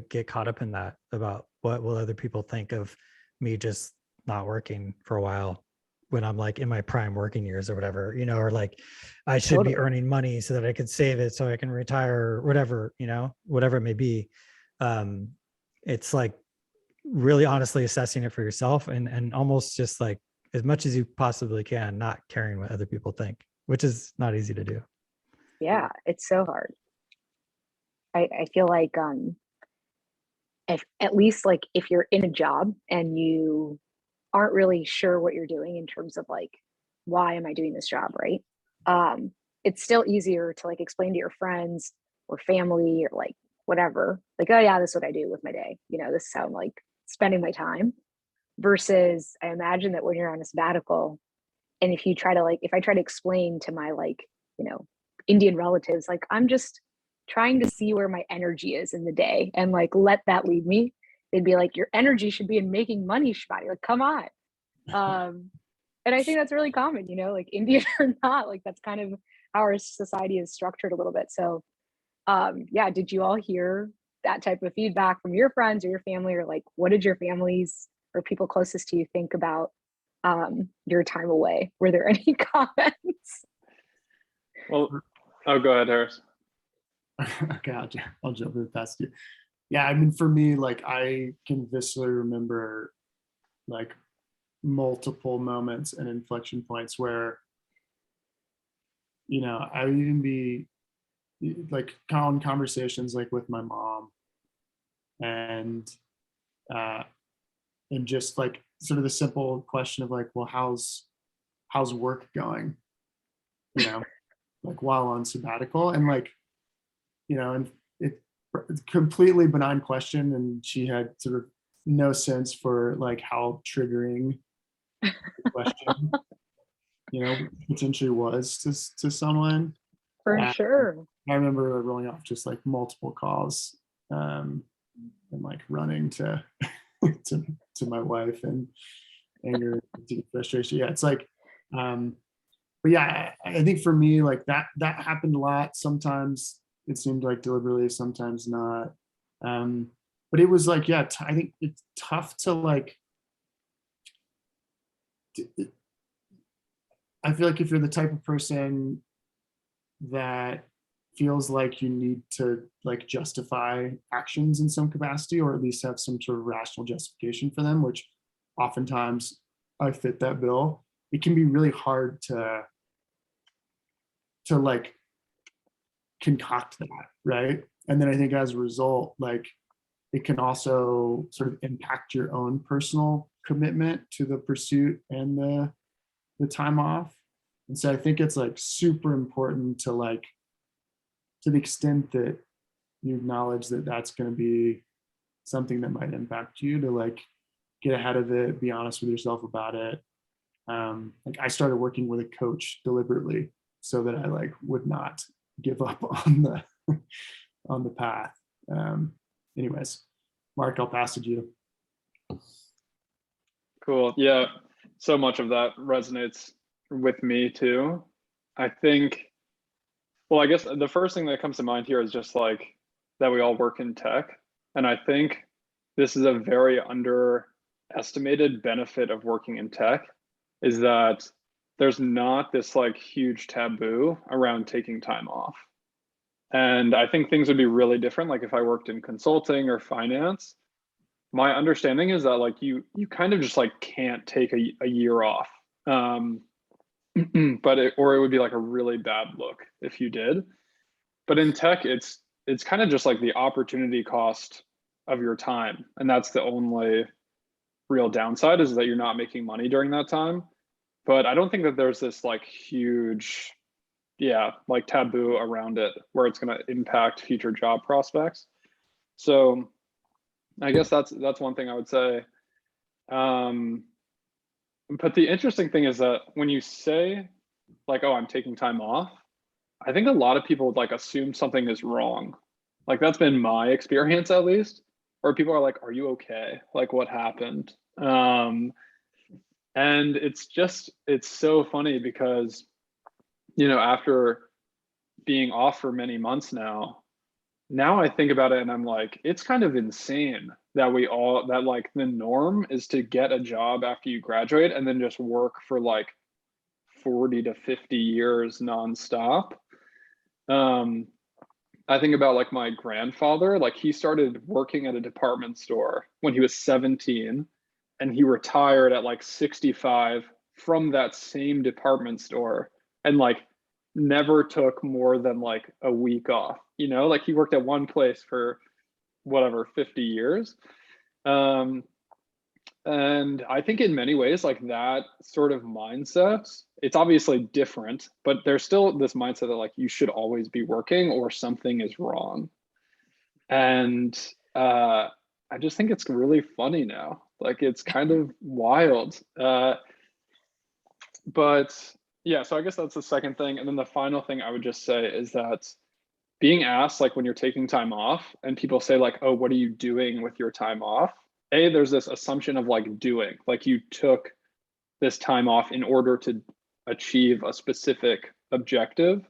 get caught up in that, about what will other people think of me just not working for a while when I'm like in my prime working years or whatever, or like I should be earning money so that I could save it so I can retire, or whatever, whatever it may be. It's like really honestly assessing it for yourself, and almost just like as much as you possibly can, not caring what other people think, which is not easy to do. yeah, it's so hard. I feel like if at least like if you're in a job and you aren't really sure what you're doing in terms of like, why am I doing this job, right? It's still easier to like explain to your friends or family or like whatever, like, oh yeah, this is what I do with my day, this is how I'm like spending my time. Versus I imagine that when you're on a sabbatical, and if I try to explain to my like, Indian relatives, like I'm just trying to see where my energy is in the day and like let that lead me, they'd be like, your energy should be in making money, Shmati. Like, come on. And I think that's really common, you know, like Indian or not, like that's kind of how our society is structured a little bit. So yeah, did you all hear that type of feedback from your friends or your family, or like what did your families or people closest to you think about your time away? Were there any comments? Well, oh, go ahead, Harris. Okay, I'll jump in past you. Yeah, I mean, for me, like I can viscerally remember like multiple moments and inflection points where, you know, I would even be like common conversations like with my mom and just like sort of the simple question of like, well, how's work going? You know, like while on sabbatical, and like, you know, and it's a completely benign question, and she had sort of no sense for like how triggering the question, you know, potentially was to someone. For sure. I remember rolling off just like multiple calls, and like running to to my wife and anger, frustration. Yeah, it's like, but yeah, I think for me, like that happened a lot. Sometimes it seemed like deliberately, sometimes not. But it was like, yeah, I think it's tough to like. I feel like if you're the type of person that feels like you need to like justify actions in some capacity, or at least have some sort of rational justification for them, which oftentimes I fit that bill, it can be really hard to like concoct that, right? And then I think as a result, like it can also sort of impact your own personal commitment to the pursuit and the time off. And so I think it's like super important to like, to the extent that you acknowledge that that's going to be something that might impact you, to like get ahead of it, be honest with yourself about it. Like I started working with a coach deliberately so that I like would not give up on the path. Anyways, Mark, I'll pass it to you. Cool. Yeah, so much of that resonates with me too. I think, well, I guess the first thing that comes to mind here is just like that we all work in tech. And I think this is a very underestimated benefit of working in tech, is that there's not this like huge taboo around taking time off. And I think things would be really different. Like if I worked in consulting or finance, my understanding is that like you kind of just like can't take a year off. But it would be like a really bad look if you did. But in tech, it's kind of just like the opportunity cost of your time. And that's the only real downside, is that you're not making money during that time. But I don't think that there's this like huge, yeah, like taboo around it where it's going to impact future job prospects. So I guess that's one thing I would say. But the interesting thing is that when you say like, oh, I'm taking time off, I think a lot of people would like assume something is wrong. Like that's been my experience at least, or people are like, are you okay? Like what happened? And it's so funny because, you know, after being off for many months now I think about it and I'm like, it's kind of insane that that like the norm is to get a job after you graduate and then just work for like 40 to 50 years nonstop. I think about like my grandfather, like he started working at a department store when he was 17 and he retired at like 65 from that same department store, and like never took more than like a week off, you know, like he worked at one place for whatever 50 years. And I think in many ways, like that sort of mindset, it's obviously different, but there's still this mindset that like you should always be working or something is wrong. And I just think it's really funny now. Like it's kind of wild. But yeah, so I guess that's the second thing. And then the final thing I would just say is that being asked like when you're taking time off and people say like, oh, what are you doing with your time off? There's this assumption of like doing, like you took this time off in order to achieve a specific objective.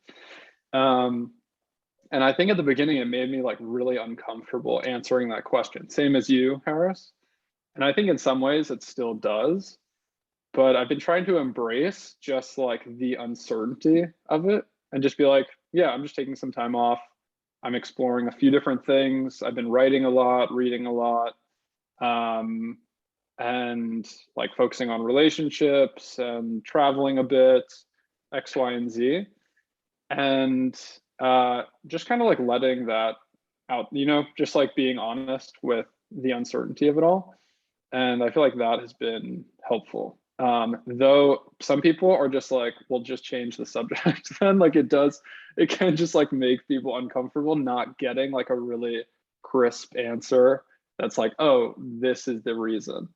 And I think at the beginning, it made me like really uncomfortable answering that question. Same as you, Harris. And I think in some ways it still does, but I've been trying to embrace just like the uncertainty of it and just be like, yeah, I'm just taking some time off. I'm exploring a few different things. I've been writing a lot, reading a lot, and like focusing on relationships and traveling a bit, X, Y, and Z. And just kind of like letting that out, you know, just like being honest with the uncertainty of it all. And I feel like that has been helpful. Though some people are just like, we'll just change the subject then. Like it can just like make people uncomfortable not getting like a really crisp answer that's like, oh, this is the reason.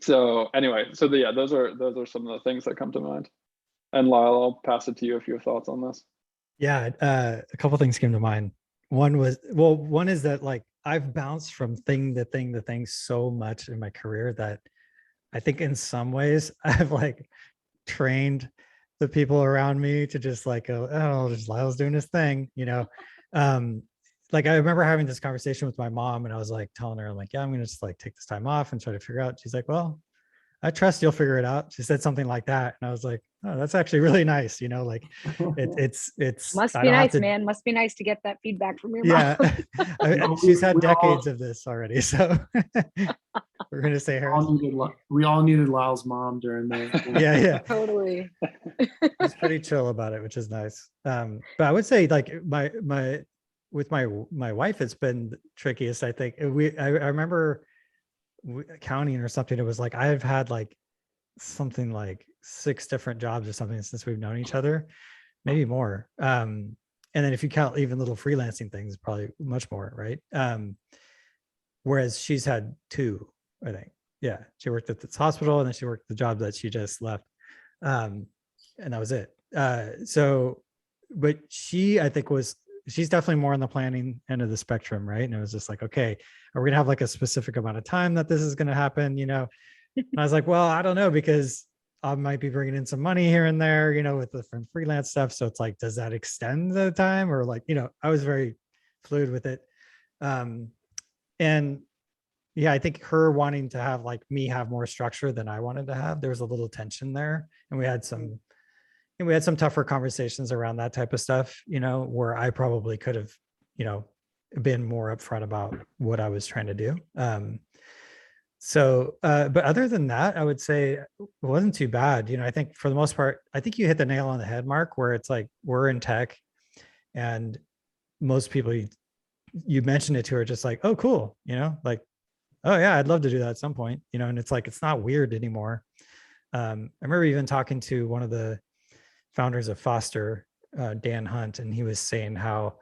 So anyway, yeah, those are some of the things that come to mind. And Lyle, I'll pass it to you if you have thoughts on this. Yeah, a couple things came to mind. One is that like I've bounced from thing to thing to thing so much in my career that I think in some ways I've like trained the people around me to just like go, oh, just Lyle's doing his thing, you know. Like I remember having this conversation with my mom and I was like telling her, I'm like, yeah, I'm gonna just like take this time off and try to figure out. She's like, well, I trust you'll figure it out. She said something like that. And I was like, oh, that's actually really nice. You know, like it's Must I be don't have nice, to, man. Must be nice to get that feedback from your yeah. mom. She's had decades of this already. So we're going to say Harris. We all needed Lyle's mom during the. Yeah. Totally. She's pretty chill about it, which is nice. But I would say like with my wife, it's been trickiest. I think I remember counting or something. It was like, I've had like something like 6 different jobs or something since we've known each other, maybe more. And then if you count even little freelancing things, probably much more, right? Whereas she's had 2, I think. Yeah, she worked at this hospital and then she worked the job that she just left. And that was it. So, but she, I think she's definitely more on the planning end of the spectrum, right? And it was just like, okay, are we gonna have like a specific amount of time that this is gonna happen, you know? And I was like, well, I don't know, because I might be bringing in some money here and there, you know, with the freelance stuff. So it's like, does that extend the time? Or like, you know, I was very fluid with it. And yeah, I think her wanting to have like me have more structure than I wanted to have, there was a little tension there. And we had some tougher conversations around that type of stuff, you know, where I probably could have, you know, been more upfront about what I was trying to do. But other than that, I would say it wasn't too bad. You know, I think for the most part, I think you hit the nail on the head, Mark, where it's like, we're in tech and most people you mentioned it to are just like, oh, cool. You know, like, oh yeah, I'd love to do that at some point, you know, and it's like, it's not weird anymore. I remember even talking to one of the founders of Foster, Dan Hunt, and he was saying how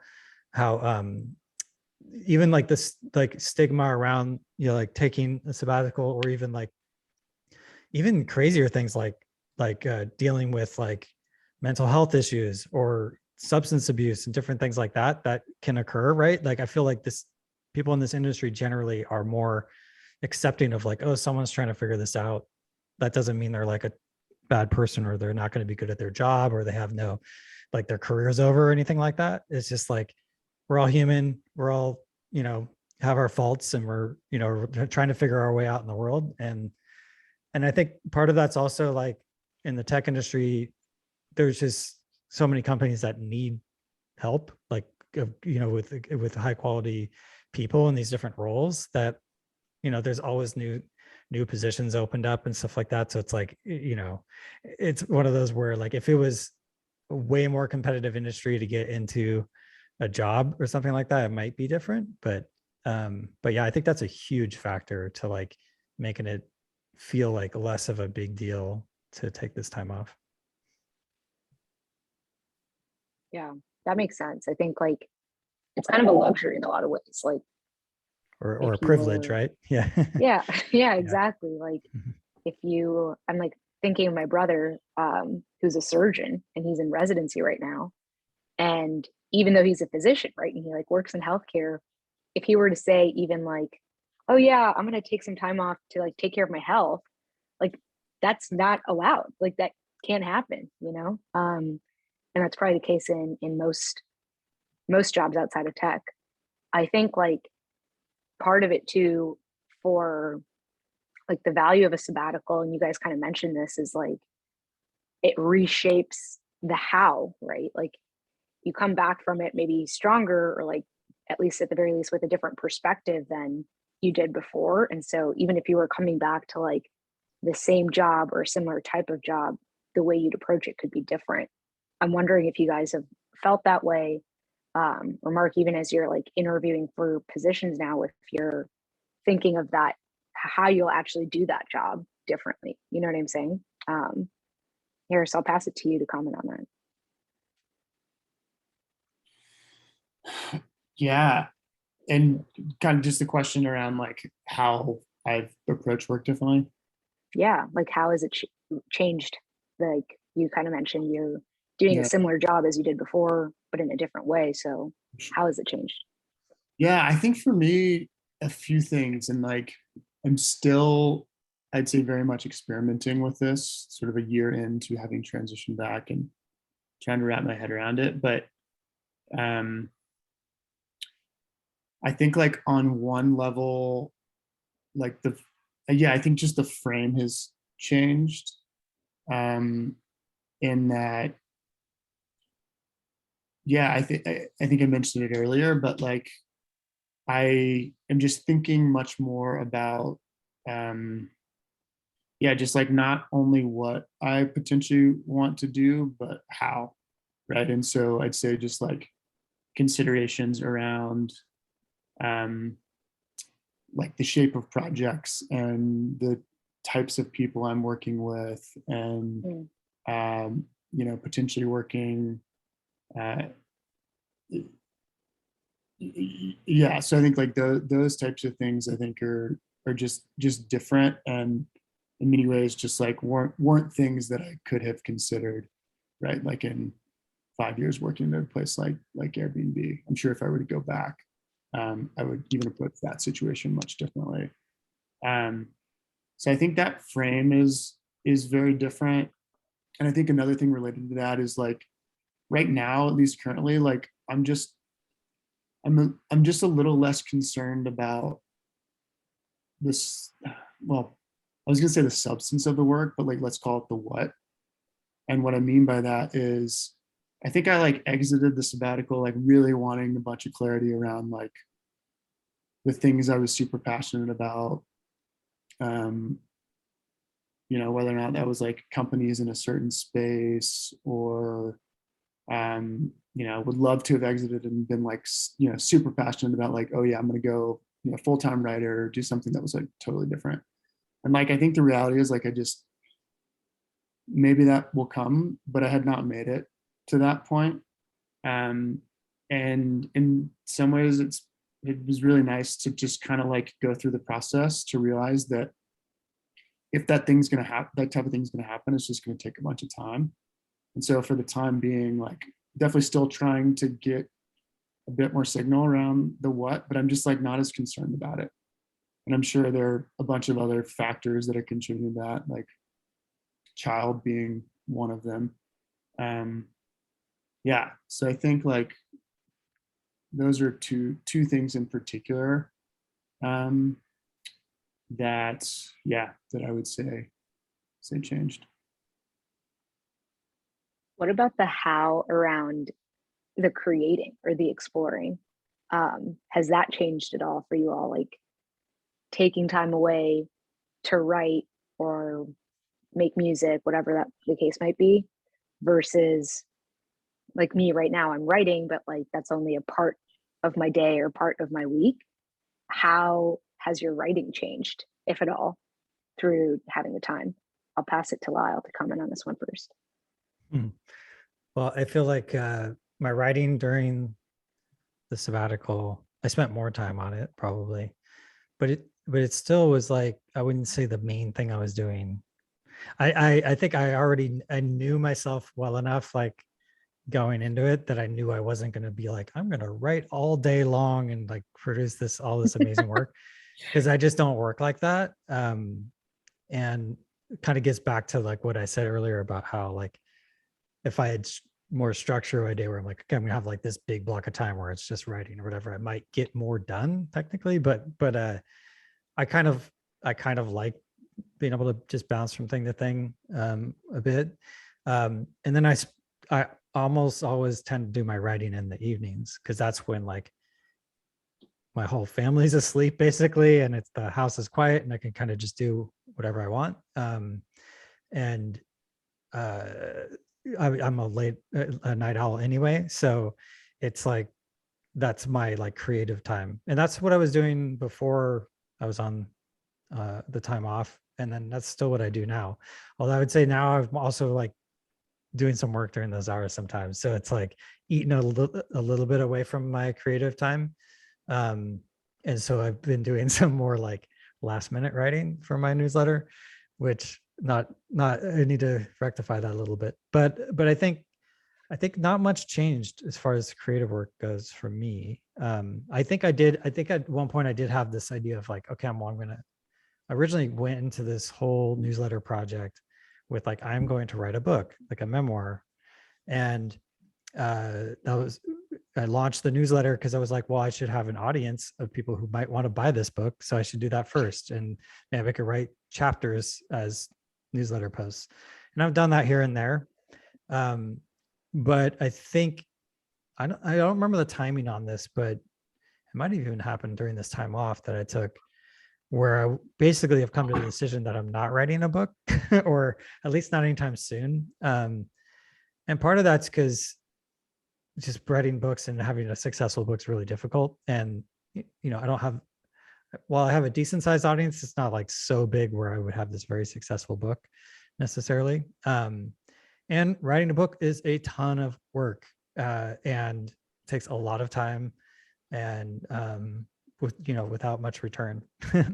even like this like stigma around, you know, like taking a sabbatical, or even like even crazier things like dealing with like mental health issues or substance abuse and different things like that can occur, right? Like I feel like people in this industry generally are more accepting of like, oh, someone's trying to figure this out. That doesn't mean they're like a bad person or they're not going to be good at their job or they have no, like their career's over or anything like that. It's just like, we're all human. We're all, you know, have our faults and we're, you know, we're trying to figure our way out in the world. And I think part of that's also like in the tech industry, there's just so many companies that need help, like, you know, with high quality people in these different roles that, you know, there's always new positions opened up and stuff like that. So it's like, you know, it's one of those where like, if it was a way more competitive industry to get into a job or something like that, it might be different. But yeah, I think that's a huge factor to like making it feel like less of a big deal to take this time off. Yeah, that makes sense. I think like it's kind of a luxury in a lot of ways. Like, or a privilege, right? Yeah. yeah, exactly. Like Mhm. if I'm like thinking of my brother, who's a surgeon and he's in residency right now. And even though he's a physician, right, and he like works in healthcare, if he were to say even like, oh yeah, I'm going to take some time off to like take care of my health, like that's not allowed. Like that can't happen, you know? And that's probably the case in most jobs outside of tech. I think like part of it too, for like the value of a sabbatical, and you guys kind of mentioned this, is like it reshapes the how, right? Like you come back from it maybe stronger, or like at least at the very least with a different perspective than you did before. And so even if you were coming back to like the same job or a similar type of job, the way you'd approach it could be different. I'm wondering if you guys have felt that way, or Mark, even as you're like interviewing for positions now, if you're thinking of that, how you'll actually do that job differently. You know what I'm saying? Harris, I'll pass it to you to comment on that. Yeah. And kind of just the question around like how I've approached work differently. Yeah. Like how has it changed? Like you kind of mentioned you're doing a similar job as you did before, but in a different way. So how has it changed? Yeah, I think for me, a few things. And like, I'm still, I'd say, very much experimenting with this, sort of a year into having transitioned back and trying to wrap my head around it. But I think like on one level, like I think just the frame has changed, in that, yeah, I think I mentioned it earlier, but like I am just thinking much more about, just like not only what I potentially want to do, but how, right? And so I'd say just like considerations around like the shape of projects and the types of people I'm working with, and potentially working so I think like those types of things I think are just different, and in many ways just like weren't things that I could have considered, right? Like in 5 years working at a place like Airbnb, I'm sure if I were to go back, I would even approach that situation much differently. So I think that frame is very different. And I think another thing related to that is like right now, at least currently, like I'm just a little less concerned about this. Well, I was gonna say the substance of the work, but like let's call it the what. And what I mean by that is I think I like exited the sabbatical like really wanting a bunch of clarity around like the things I was super passionate about. Whether or not that was like companies in a certain space, or would love to have exited and been like, super passionate about like, oh yeah, I'm going to go, full-time writer, or do something that was like totally different. And like, I think the reality is like, maybe that will come, but I had not made it to that point. And in some ways it was really nice to just kind of like go through the process to realize that if that thing's going to happen, that type of thing's going to happen, it's just going to take a bunch of time. And so for the time being, like definitely still trying to get a bit more signal around the what, but I'm just like not as concerned about it. And I'm sure there are a bunch of other factors that are contributing to that, like child being one of them. So I think like those are two things in particular that I would say changed. What about the how around the creating or the exploring? Has that changed at all for you all? Like taking time away to write or make music, whatever that the case might be, versus like me right now, I'm writing, but like that's only a part of my day or part of my week. How has your writing changed, if at all, through having the time? I'll pass it to Lyle to comment on this one first. Well, I feel like my writing during the sabbatical, I spent more time on it probably, but it still was like, I wouldn't say the main thing I was doing. I think I knew myself well enough, like going into it that I knew I wasn't going to be like, I'm going to write all day long and like produce all this amazing work, because I just don't work like that. And it kind of gets back to like what I said earlier about how like if I had more structure of a day where I'm like, okay, I'm gonna have like this big block of time where it's just writing or whatever, I might get more done technically, but I kind of like being able to just bounce from thing to thing a bit. And then I almost always tend to do my writing in the evenings, because that's when like my whole family's asleep basically, and the house is quiet and I can kind of just do whatever I want. And I'm a night owl anyway, so it's like that's my like creative time, and that's what I was doing before I was on the time off, and then that's still what I do now. Although I would say now I'm also like doing some work during those hours sometimes, so it's like eating a little bit away from my creative time. And so I've been doing some more like last minute writing for my newsletter, which not I need to rectify that a little bit, but I think not much changed as far as creative work goes for me. I think at one point I did have this idea of like, okay, I originally went into this whole newsletter project with like, I'm going to write a book, like a memoir. And I launched the newsletter because I was like, well, I should have an audience of people who might want to buy this book. So I should do that first. And maybe I could write chapters as newsletter posts. And I've done that here and there. But I think, I don't remember the timing on this, but it might have even happened during this time off that I took, where I basically have come to the decision that I'm not writing a book, or at least not anytime soon. And part of that's because just writing books and having a successful book is really difficult. And, I don't have, while I have a decent sized audience, it's not like so big where I would have this very successful book necessarily. And writing a book is a ton of work and takes a lot of time, and without much return,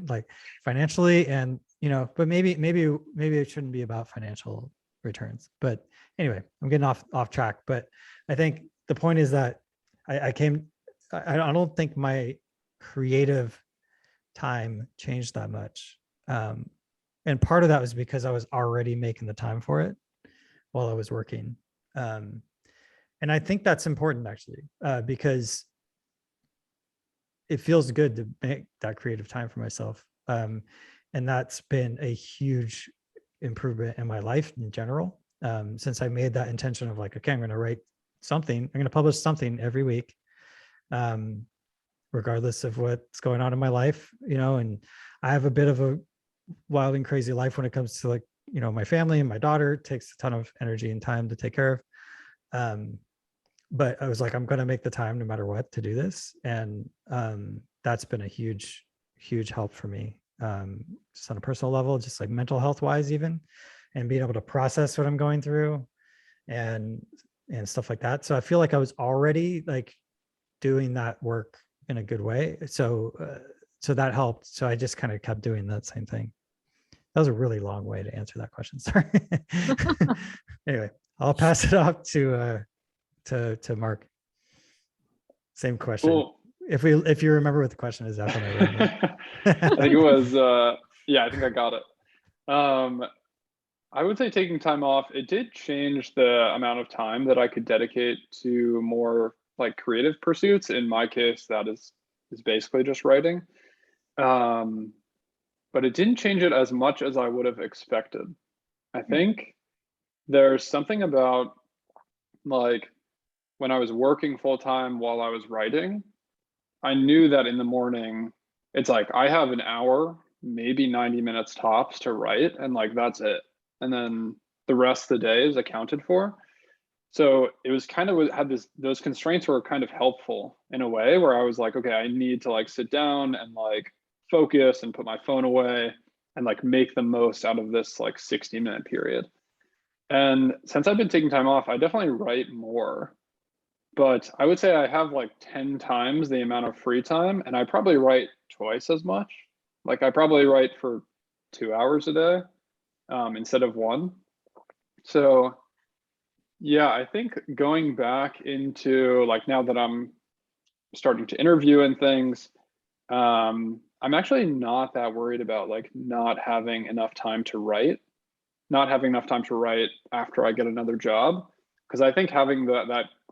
like financially, and but maybe it shouldn't be about financial returns. But anyway, I'm getting off track. But I think the point is that I don't think my creative time changed that much. And part of that was because I was already making the time for it while I was working. And I think that's important actually, because it feels good to make that creative time for myself. And that's been a huge improvement in my life in general. Since I made that intention of like, okay, I'm going to write something, I'm going to publish something every week, regardless of what's going on in my life, and I have a bit of a wild and crazy life when it comes to like, my family and my daughter. It takes a ton of energy and time to take care of. But I was like, I'm going to make the time no matter what to do this. And that's been a huge, huge help for me, just on a personal level, just like mental health wise, even, and being able to process what I'm going through and stuff like that. So I feel like I was already like doing that work in a good way. So that helped. So I just kind of kept doing that same thing. That was a really long way to answer that question. Sorry. Anyway, I'll pass it off to Mark. Same question. Cool. If you remember what the question is after I read it. I think it was, I think I got it. I would say taking time off, it did change the amount of time that I could dedicate to more like creative pursuits. In my case, that is basically just writing. But it didn't change it as much as I would have expected. I think there's something about like when I was working full time while I was writing, I knew that in the morning, it's like I have an hour, maybe 90 minutes tops to write, and like that's it. And then the rest of the day is accounted for. So it was kind of had those constraints were kind of helpful in a way where I was like, okay, I need to like sit down and like focus and put my phone away and like make the most out of this like 60-minute period. And since I've been taking time off, I definitely write more, but I would say I have like 10 times the amount of free time, and I probably write twice as much. Like I probably write for 2 hours a day instead of 1. So Yeah, I think going back into like now that I'm starting to interview and things, I'm actually not that worried about like not having enough time to write, not having enough time to write after I get another job, because I think having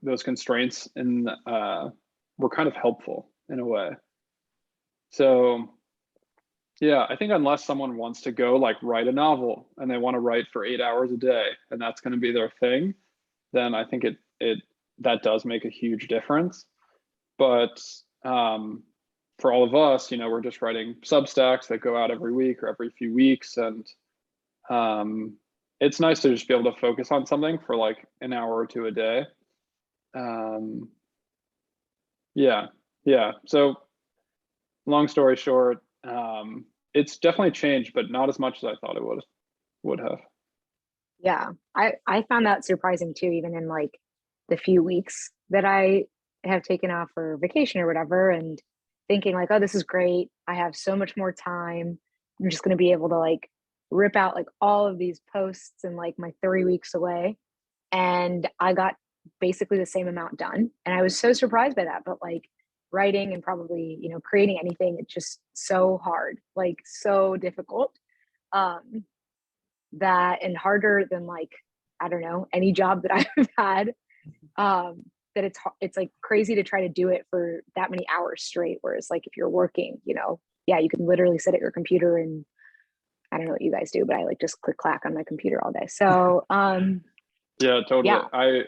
those constraints in were kind of helpful in a way. So yeah, I think unless someone wants to go like write a novel and they want to write for 8 hours a day and that's going to be their thing, then I think that does make a huge difference. But for all of us, you know, we're just writing Substacks that go out every week or every few weeks, and it's nice to just be able to focus on something for like an hour or two a day. Yeah. So long story short, it's definitely changed, but not as much as I thought it would have. Yeah, I found that surprising too, even in like the few weeks that I have taken off for vacation or whatever, and thinking like, oh, this is great. I have so much more time. I'm just going to be able to like rip out like all of these posts in like my 3 weeks away. And I got basically the same amount done. And I was so surprised by that. But like writing and probably, you know, creating anything, it's just so hard, like so difficult. Um, that and harder than like, I don't know, any job that I've had. That it's like crazy to try to do it for that many hours straight. Whereas like if you're working, you know, yeah, you can literally sit at your computer and I don't know what you guys do, but I like just click clack on my computer all day. So Yeah, totally. yeah.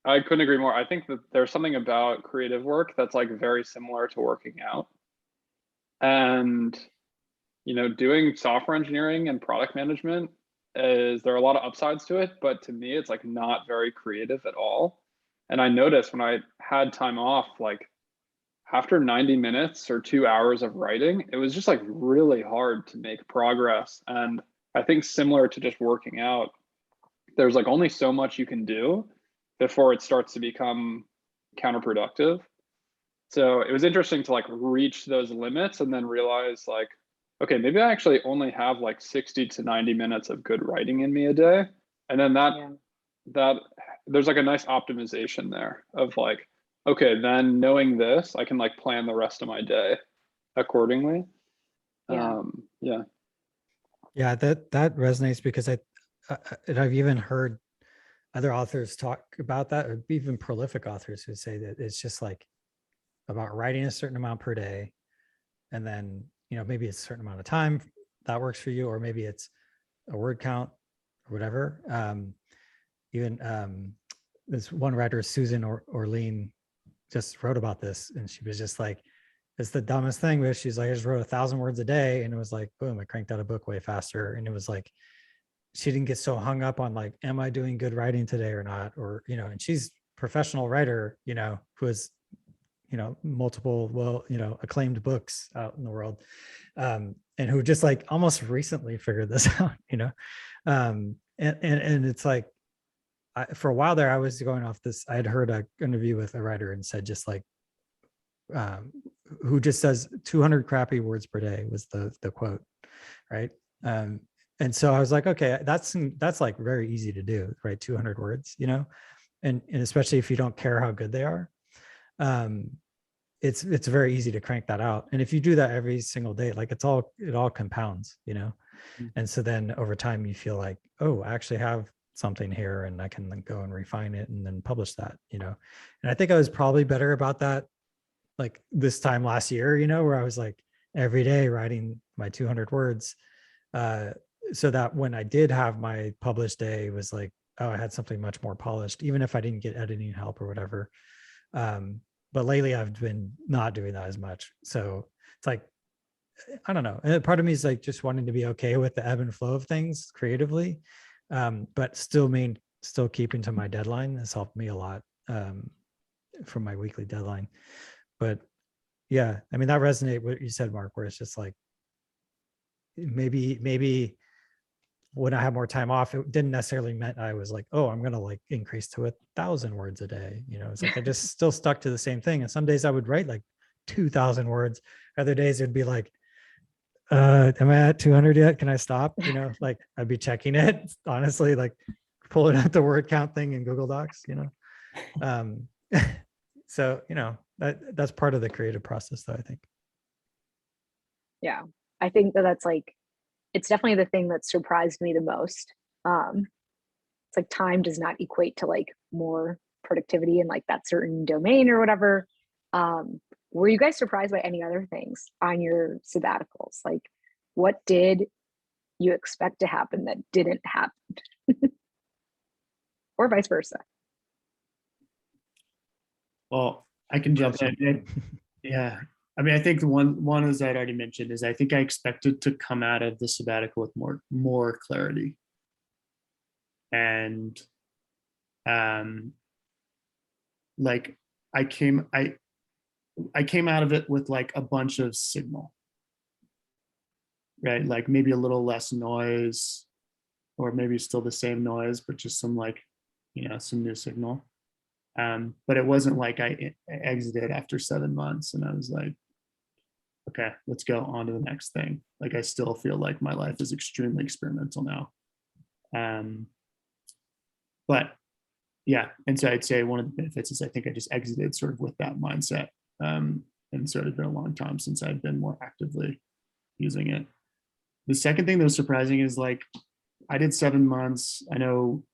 I couldn't agree more. I think that there's something about creative work that's like very similar to working out. And, you know, doing software engineering and product management there are a lot of upsides to it, but to me, it's like not very creative at all. And I noticed when I had time off, like after 90 minutes or 2 hours of writing, it was just like really hard to make progress. And I think similar to just working out, there's like only so much you can do before it starts to become counterproductive. So it was interesting to like reach those limits and then realize like, okay, maybe I actually only have like 60 to 90 minutes of good writing in me a day. And then that there's like a nice optimization there of like, okay, then knowing this, I can like plan the rest of my day accordingly. Yeah. Yeah, that resonates because I've even heard other authors talk about that, or even prolific authors who say that it's just like about writing a certain amount per day, and then, you know, maybe it's a certain amount of time that works for you, or maybe it's a word count or whatever. Even this one writer, Susan Orlean, just wrote about this, and she was just like, it's the dumbest thing, but she's like, I just wrote 1,000 words a day, and it was like, boom, I cranked out a book way faster. And it was like, she didn't get so hung up on like, am I doing good writing today or not? Or, you know, and she's a professional writer, you know, who has, you know, multiple, well, you know, acclaimed books out in the world, and who just like almost recently figured this out, you know. And it's like, for a while there, I was going off this, I had heard an interview with a writer and said just like, who just says 200 crappy words per day was the quote, right? And so I was like, okay, that's like very easy to do, right? 200 words, you know, and especially if you don't care how good they are, it's very easy to crank that out. And if you do that every single day, like it all compounds, you know. And so then over time you feel like, oh, I actually have something here, and I can then go and refine it and then publish that, you know. And I think I was probably better about that like this time last year, you know, where I was like every day writing my 200 words, so that when I did have my published day, it was like, oh, I had something much more polished, even if I didn't get editing help or whatever. But lately I've been not doing that as much. So it's like, I don't know. And part of me is like just wanting to be okay with the ebb and flow of things creatively, but still keeping to my deadline has helped me a lot, from my weekly deadline. But yeah, I mean, that resonates what you said, Mark, where it's just like, maybe when I have more time off, it didn't necessarily meant I was like, oh, I'm going to like increase to 1,000 words a day. You know, it's like, I just still stuck to the same thing. And some days I would write like 2,000 words. Other days it'd be like, am I at 200 yet? Can I stop? You know, like I'd be checking it, honestly, like pulling out the word count thing in Google Docs, so, that's part of the creative process though, I think. Yeah, I think that's like, it's definitely the thing that surprised me the most. It's like time does not equate to like more productivity in like that certain domain or whatever. Were you guys surprised by any other things on your sabbaticals? Like, what did you expect to happen that didn't happen? Or vice versa? Well, I can jump in. Yeah. I mean, I think the one as I'd already mentioned is I think I expected to come out of the sabbatical with more clarity. And like I came out of it with like a bunch of signal. Right? Like maybe a little less noise, or maybe still the same noise, but just some like, some new signal. But it wasn't like I exited after 7 months and I was like, okay, let's go on to the next thing. Like I still feel like my life is extremely experimental now. But yeah, and so I'd say one of the benefits is I think I just exited sort of with that mindset. And so it had been a long time since I'd been more actively using it. The second thing that was surprising is like, I did 7 months. I know,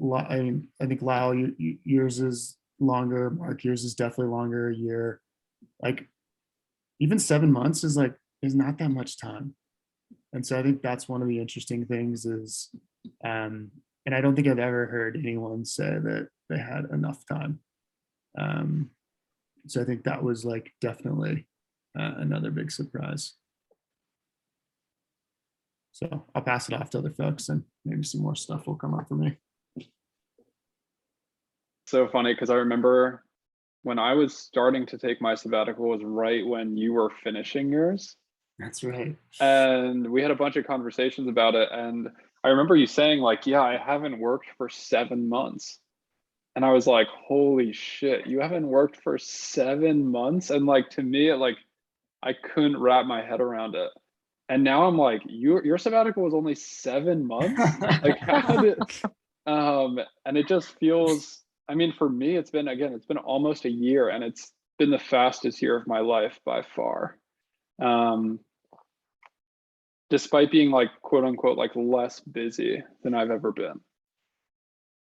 I think Lyle, yours is longer. Mark, yours is definitely longer, a year. Like even 7 months is not that much time. And so I think that's one of the interesting things is, and I don't think I've ever heard anyone say that they had enough time. So I think that was like definitely another big surprise. So I'll pass it off to other folks and maybe some more stuff will come up for me. So funny because I remember when I was starting to take my sabbatical was right when you were finishing yours. That's right. And we had a bunch of conversations about it. And I remember you saying like, yeah, I haven't worked for 7 months. And I was like, holy shit, you haven't worked for 7 months? And like, to me, I couldn't wrap my head around it. And now I'm like, your sabbatical was only 7 months? Like how did, and it just feels, I mean, for me, it's been almost a year and it's been the fastest year of my life by far. Despite being like, quote unquote, like less busy than I've ever been.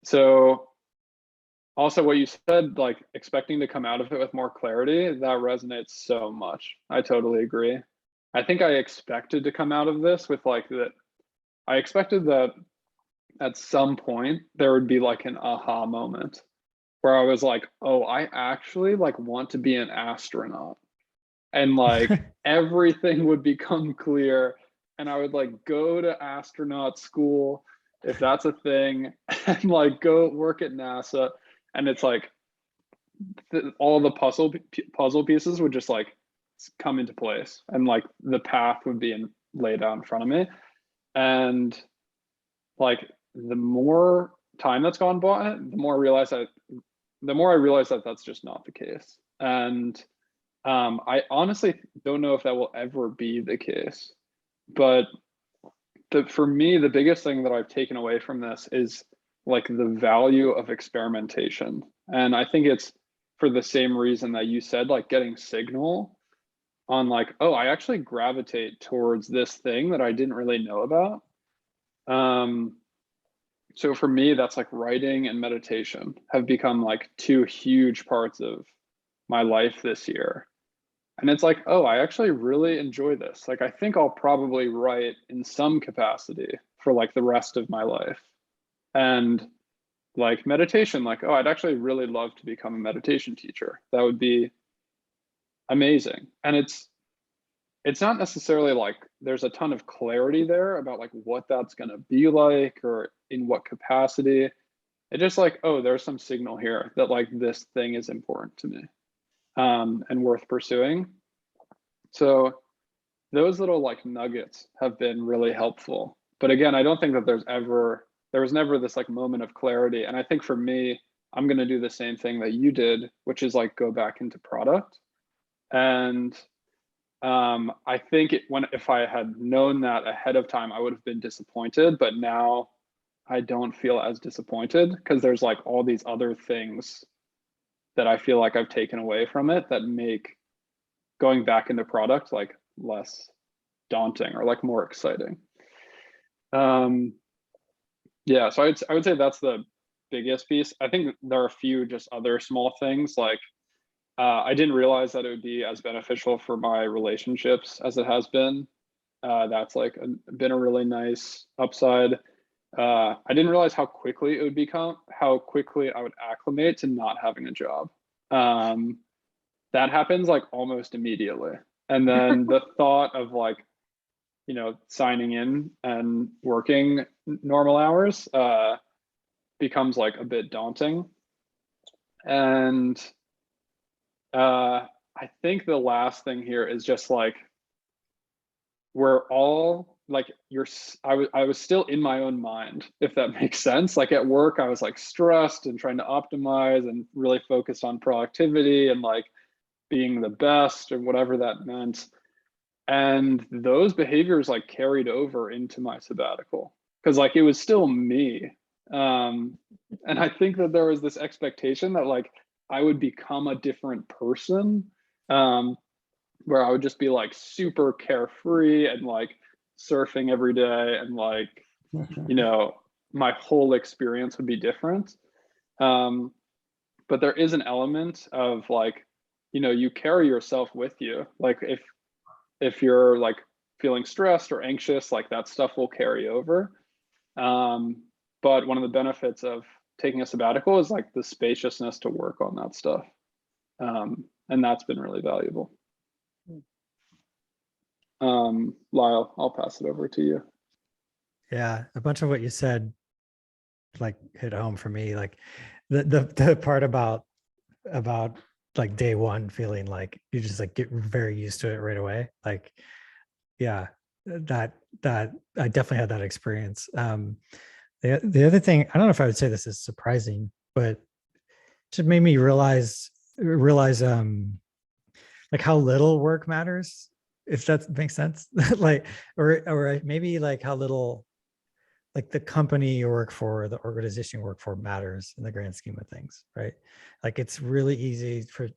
So also what you said, like expecting to come out of it with more clarity, that resonates so much. I totally agree. I think I expected to come out of this with like that. I expected that at some point there would be like an aha moment where I was like, oh, I actually like want to be an astronaut. And like everything would become clear and I would like go to astronaut school if that's a thing and like go work at NASA. And it's like all the puzzle pieces would just like come into place and like the path would be laid out in front of me. And like the more time that's gone by, the more I realize that that's just not the case. And I honestly don't know if that will ever be the case. But for me, the biggest thing that I've taken away from this is like the value of experimentation. And I think it's for the same reason that you said, like getting signal on like, oh, I actually gravitate towards this thing that I didn't really know about. So for me, that's like writing and meditation have become like 2 huge parts of my life this year. And it's like, oh, I actually really enjoy this. Like, I think I'll probably write in some capacity for like the rest of my life. And like meditation, like, oh, I'd actually really love to become a meditation teacher. That would be amazing. And it's not necessarily like there's a ton of clarity there about like what that's going to be like or in what capacity. It's just like, oh, there's some signal here that like this thing is important to me. And worth pursuing. So those little like nuggets have been really helpful. But again, I don't think that there was never this like moment of clarity. And I think for me, I'm going to do the same thing that you did, which is like go back into product. And I think if I had known that ahead of time, I would have been disappointed. But now I don't feel as disappointed because there's like all these other things that I feel like I've taken away from it that make going back into product like less daunting or like more exciting. Yeah, so I would say that's the biggest piece. I think there are a few just other small things like I didn't realize that it would be as beneficial for my relationships as it has been. That's like been a really nice upside. I didn't realize how quickly it would become, how quickly I would acclimate to not having a job. That happens like almost immediately. And then the thought of like, you know, signing in and working normal hours becomes like a bit daunting. And I think the last thing here is just like, we're all like I was still in my own mind, if that makes sense. Like at work, I was like stressed and trying to optimize and really focused on productivity and like being the best or whatever that meant. And those behaviors like carried over into my sabbatical because like it was still me. And I think that there was this expectation that like I would become a different person, where I would just be like super carefree and like surfing every day and like, you know, my whole experience would be different. But there is an element of like, you know, you carry yourself with you. Like if you're like feeling stressed or anxious, like that stuff will carry over. But one of the benefits of taking a sabbatical is like the spaciousness to work on that stuff. And that's been really valuable. Lyle, I'll pass it over to you. Yeah, a bunch of what you said like hit home for me. Like the part about like day one feeling like you just like get very used to it right away. Like, yeah, that I definitely had that experience. The other thing, I don't know if I would say this is surprising, but it just made me realize like how little work matters, if that makes sense. Like, or maybe like how little like the company you work for, the organization you work for matters in the grand scheme of things, right? Like it's really easy for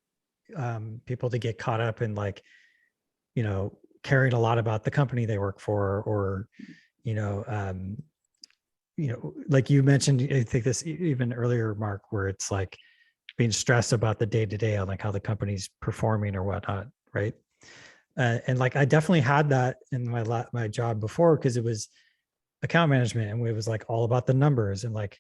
people to get caught up in like, you know, caring a lot about the company they work for, or, you know, like you mentioned, I think this even earlier, Mark, where it's like being stressed about the day to day on like how the company's performing or whatnot, right? And like I definitely had that in my job before because it was account management and it was like all about the numbers, and like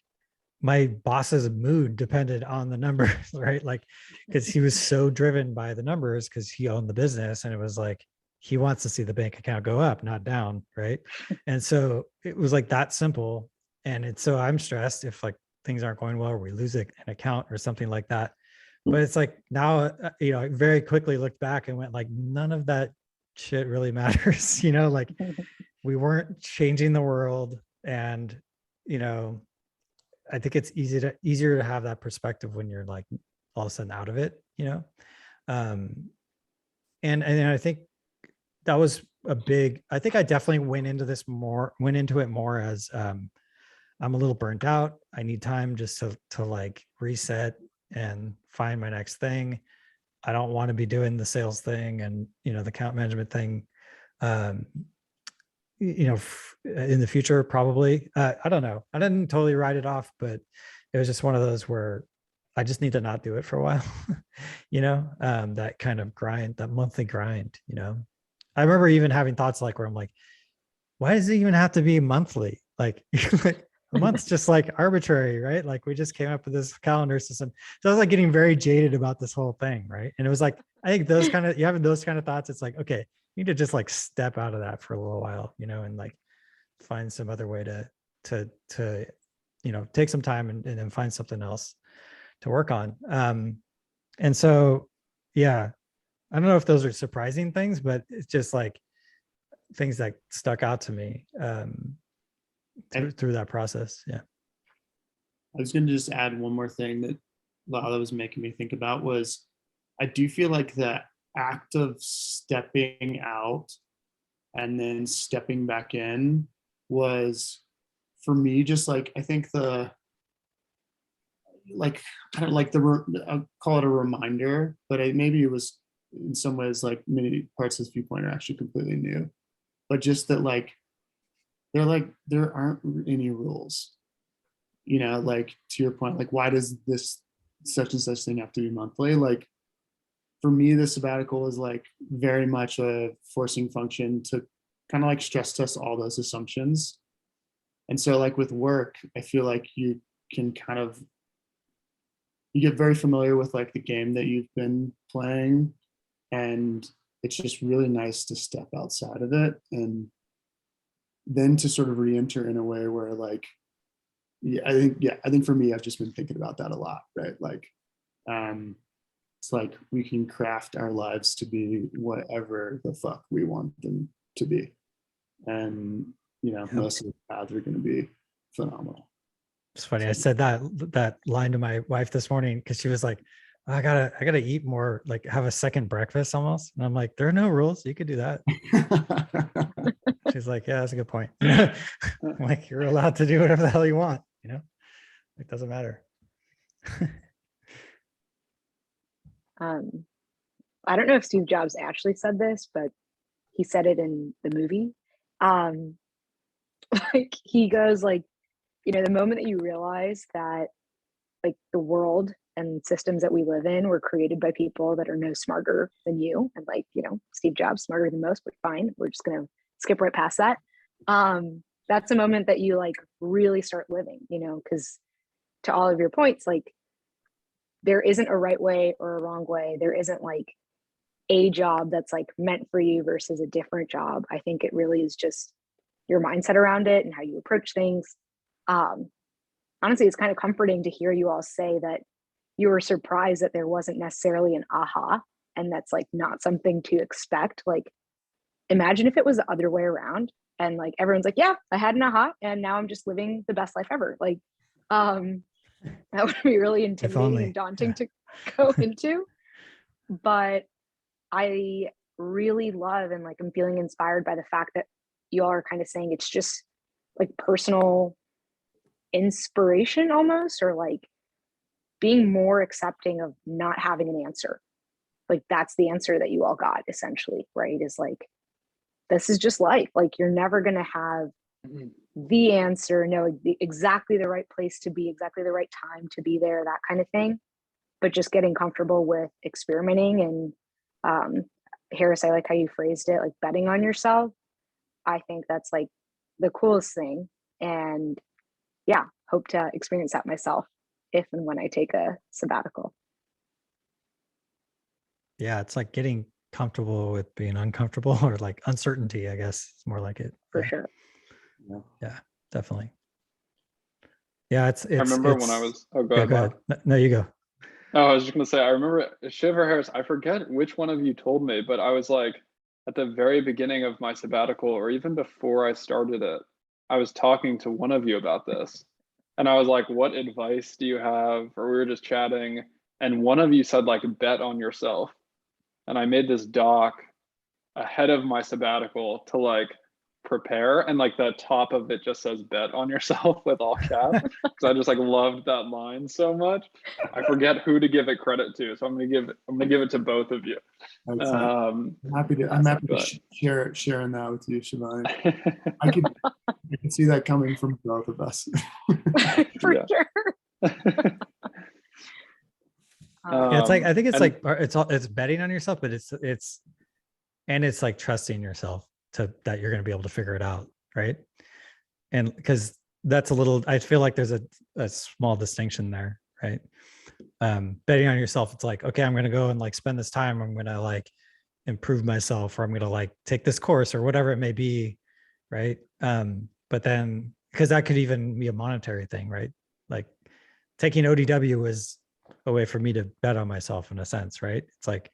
my boss's mood depended on the numbers, right? Like because he was so driven by the numbers because he owned the business, and it was like he wants to see the bank account go up, not down, right? And so it was like that simple. And it's so I'm stressed if like things aren't going well or we lose an account or something like that. But it's like now, you know, I very quickly looked back and went like, none of that shit really matters, you know, like we weren't changing the world. And, you know, I think it's easier to have that perspective when you're like all of a sudden out of it, you know? And I think that was I think I definitely went into it more as, I'm a little burnt out. I need time just to like reset and find my next thing. I don't want to be doing the sales thing and, you know, the account management thing, you know, in the future, probably. I don't know. I didn't totally write it off, but it was just one of those where I just need to not do it for a while, you know, that kind of grind, that monthly grind, you know. I remember even having thoughts like where I'm like, why does it even have to be monthly? Like, the month's just like arbitrary, right? Like we just came up with this calendar system. So I was like getting very jaded about this whole thing, right? And it was like, I think you having those kind of thoughts, it's like, okay, you need to just like step out of that for a little while, you know, and like find some other way to you know, take some time and then find something else to work on. And so, yeah, I don't know if those are surprising things, but it's just like things that stuck out to me through that process. Yeah. I was going to just add one more thing that Lala was making me think about was I do feel like the act of stepping out and then stepping back in was for me, just like, I think like, I don't like I'll call it a reminder, but maybe it was in some ways, like many parts of this viewpoint are actually completely new, but just that like, there aren't any rules, you know, like to your point, like, why does this such and such thing have to be monthly? Like, for me, the sabbatical is like very much a forcing function to kind of like stress test all those assumptions. And so like with work, I feel like you can kind of, you get very familiar with like the game that you've been playing, and it's just really nice to step outside of it and then to sort of re-enter in a way where like, I think for me, I've just been thinking about that a lot, right? Like, it's like we can craft our lives to be whatever the fuck we want them to be. And, you know, most of the paths are going to be phenomenal. It's funny. I said that line to my wife this morning because she was like, I gotta eat more, like have a second breakfast almost. And I'm like, there are no rules. You could do that. She's like, yeah, that's a good point. I'm like, you're allowed to do whatever the hell you want, you know? It doesn't matter. I don't know if Steve Jobs actually said this, but he said it in the movie. Like he goes like, you know, the moment that you realize that like the world and systems that we live in were created by people that are no smarter than you, and like, you know, Steve Jobs smarter than most, but fine, we're just gonna skip right past that. That's a moment that you like really start living, you know, because to all of your points, like there isn't a right way or a wrong way. There isn't like a job that's like meant for you versus a different job. I think it really is just your mindset around it and how you approach things. Honestly, it's kind of comforting to hear you all say that you were surprised that there wasn't necessarily an aha, and that's like not something to expect. Like, imagine if it was the other way around and like everyone's like, yeah, I had an aha and now I'm just living the best life ever. Like, that would be really intimidating and daunting to go into. But I really love and like I'm feeling inspired by the fact that you all are kind of saying it's just like personal inspiration almost, or like being more accepting of not having an answer. Like that's the answer that you all got essentially, right? Is like, this is just life. Like you're never going to have the answer, know exactly the right place to be, exactly the right time to be there, that kind of thing. But just getting comfortable with experimenting. And Harris, I like how you phrased it, like betting on yourself. I think that's like the coolest thing. And yeah, hope to experience that myself if and when I take a sabbatical. Yeah, it's like getting comfortable with being uncomfortable, or like uncertainty, I guess it's more like it. For sure. Yeah, definitely. Yeah, it's I remember when I was, oh, go yeah, ahead. go ahead. No, you go. Oh, I was just gonna say, I remember Shiv or Harris, I forget which one of you told me, but I was like, at the very beginning of my sabbatical, or even before I started it, I was talking to one of you about this. And I was like, what advice do you have? Or we were just chatting. And one of you said, like, bet on yourself. And I made this doc ahead of my sabbatical to like prepare, and like the top of it just says bet on yourself with all caps, because I just like loved that line so much. I forget who to give it credit to, so I'm gonna give it to both of you. I'm happy to share in that with you, Shivani. I can see that coming from both of us. For sure. Yeah, it's like, I think it's like it's betting on yourself, but it's like trusting yourself that you're going to be able to figure it out, right? And because that's I feel like there's a small distinction there, right? Betting on yourself, it's like, okay, I'm going to go and like spend this time, I'm going to like improve myself, or I'm going to like take this course or whatever it may be, right? But then, because that could even be a monetary thing, right? Like taking ODW was a way for me to bet on myself in a sense, right? It's like,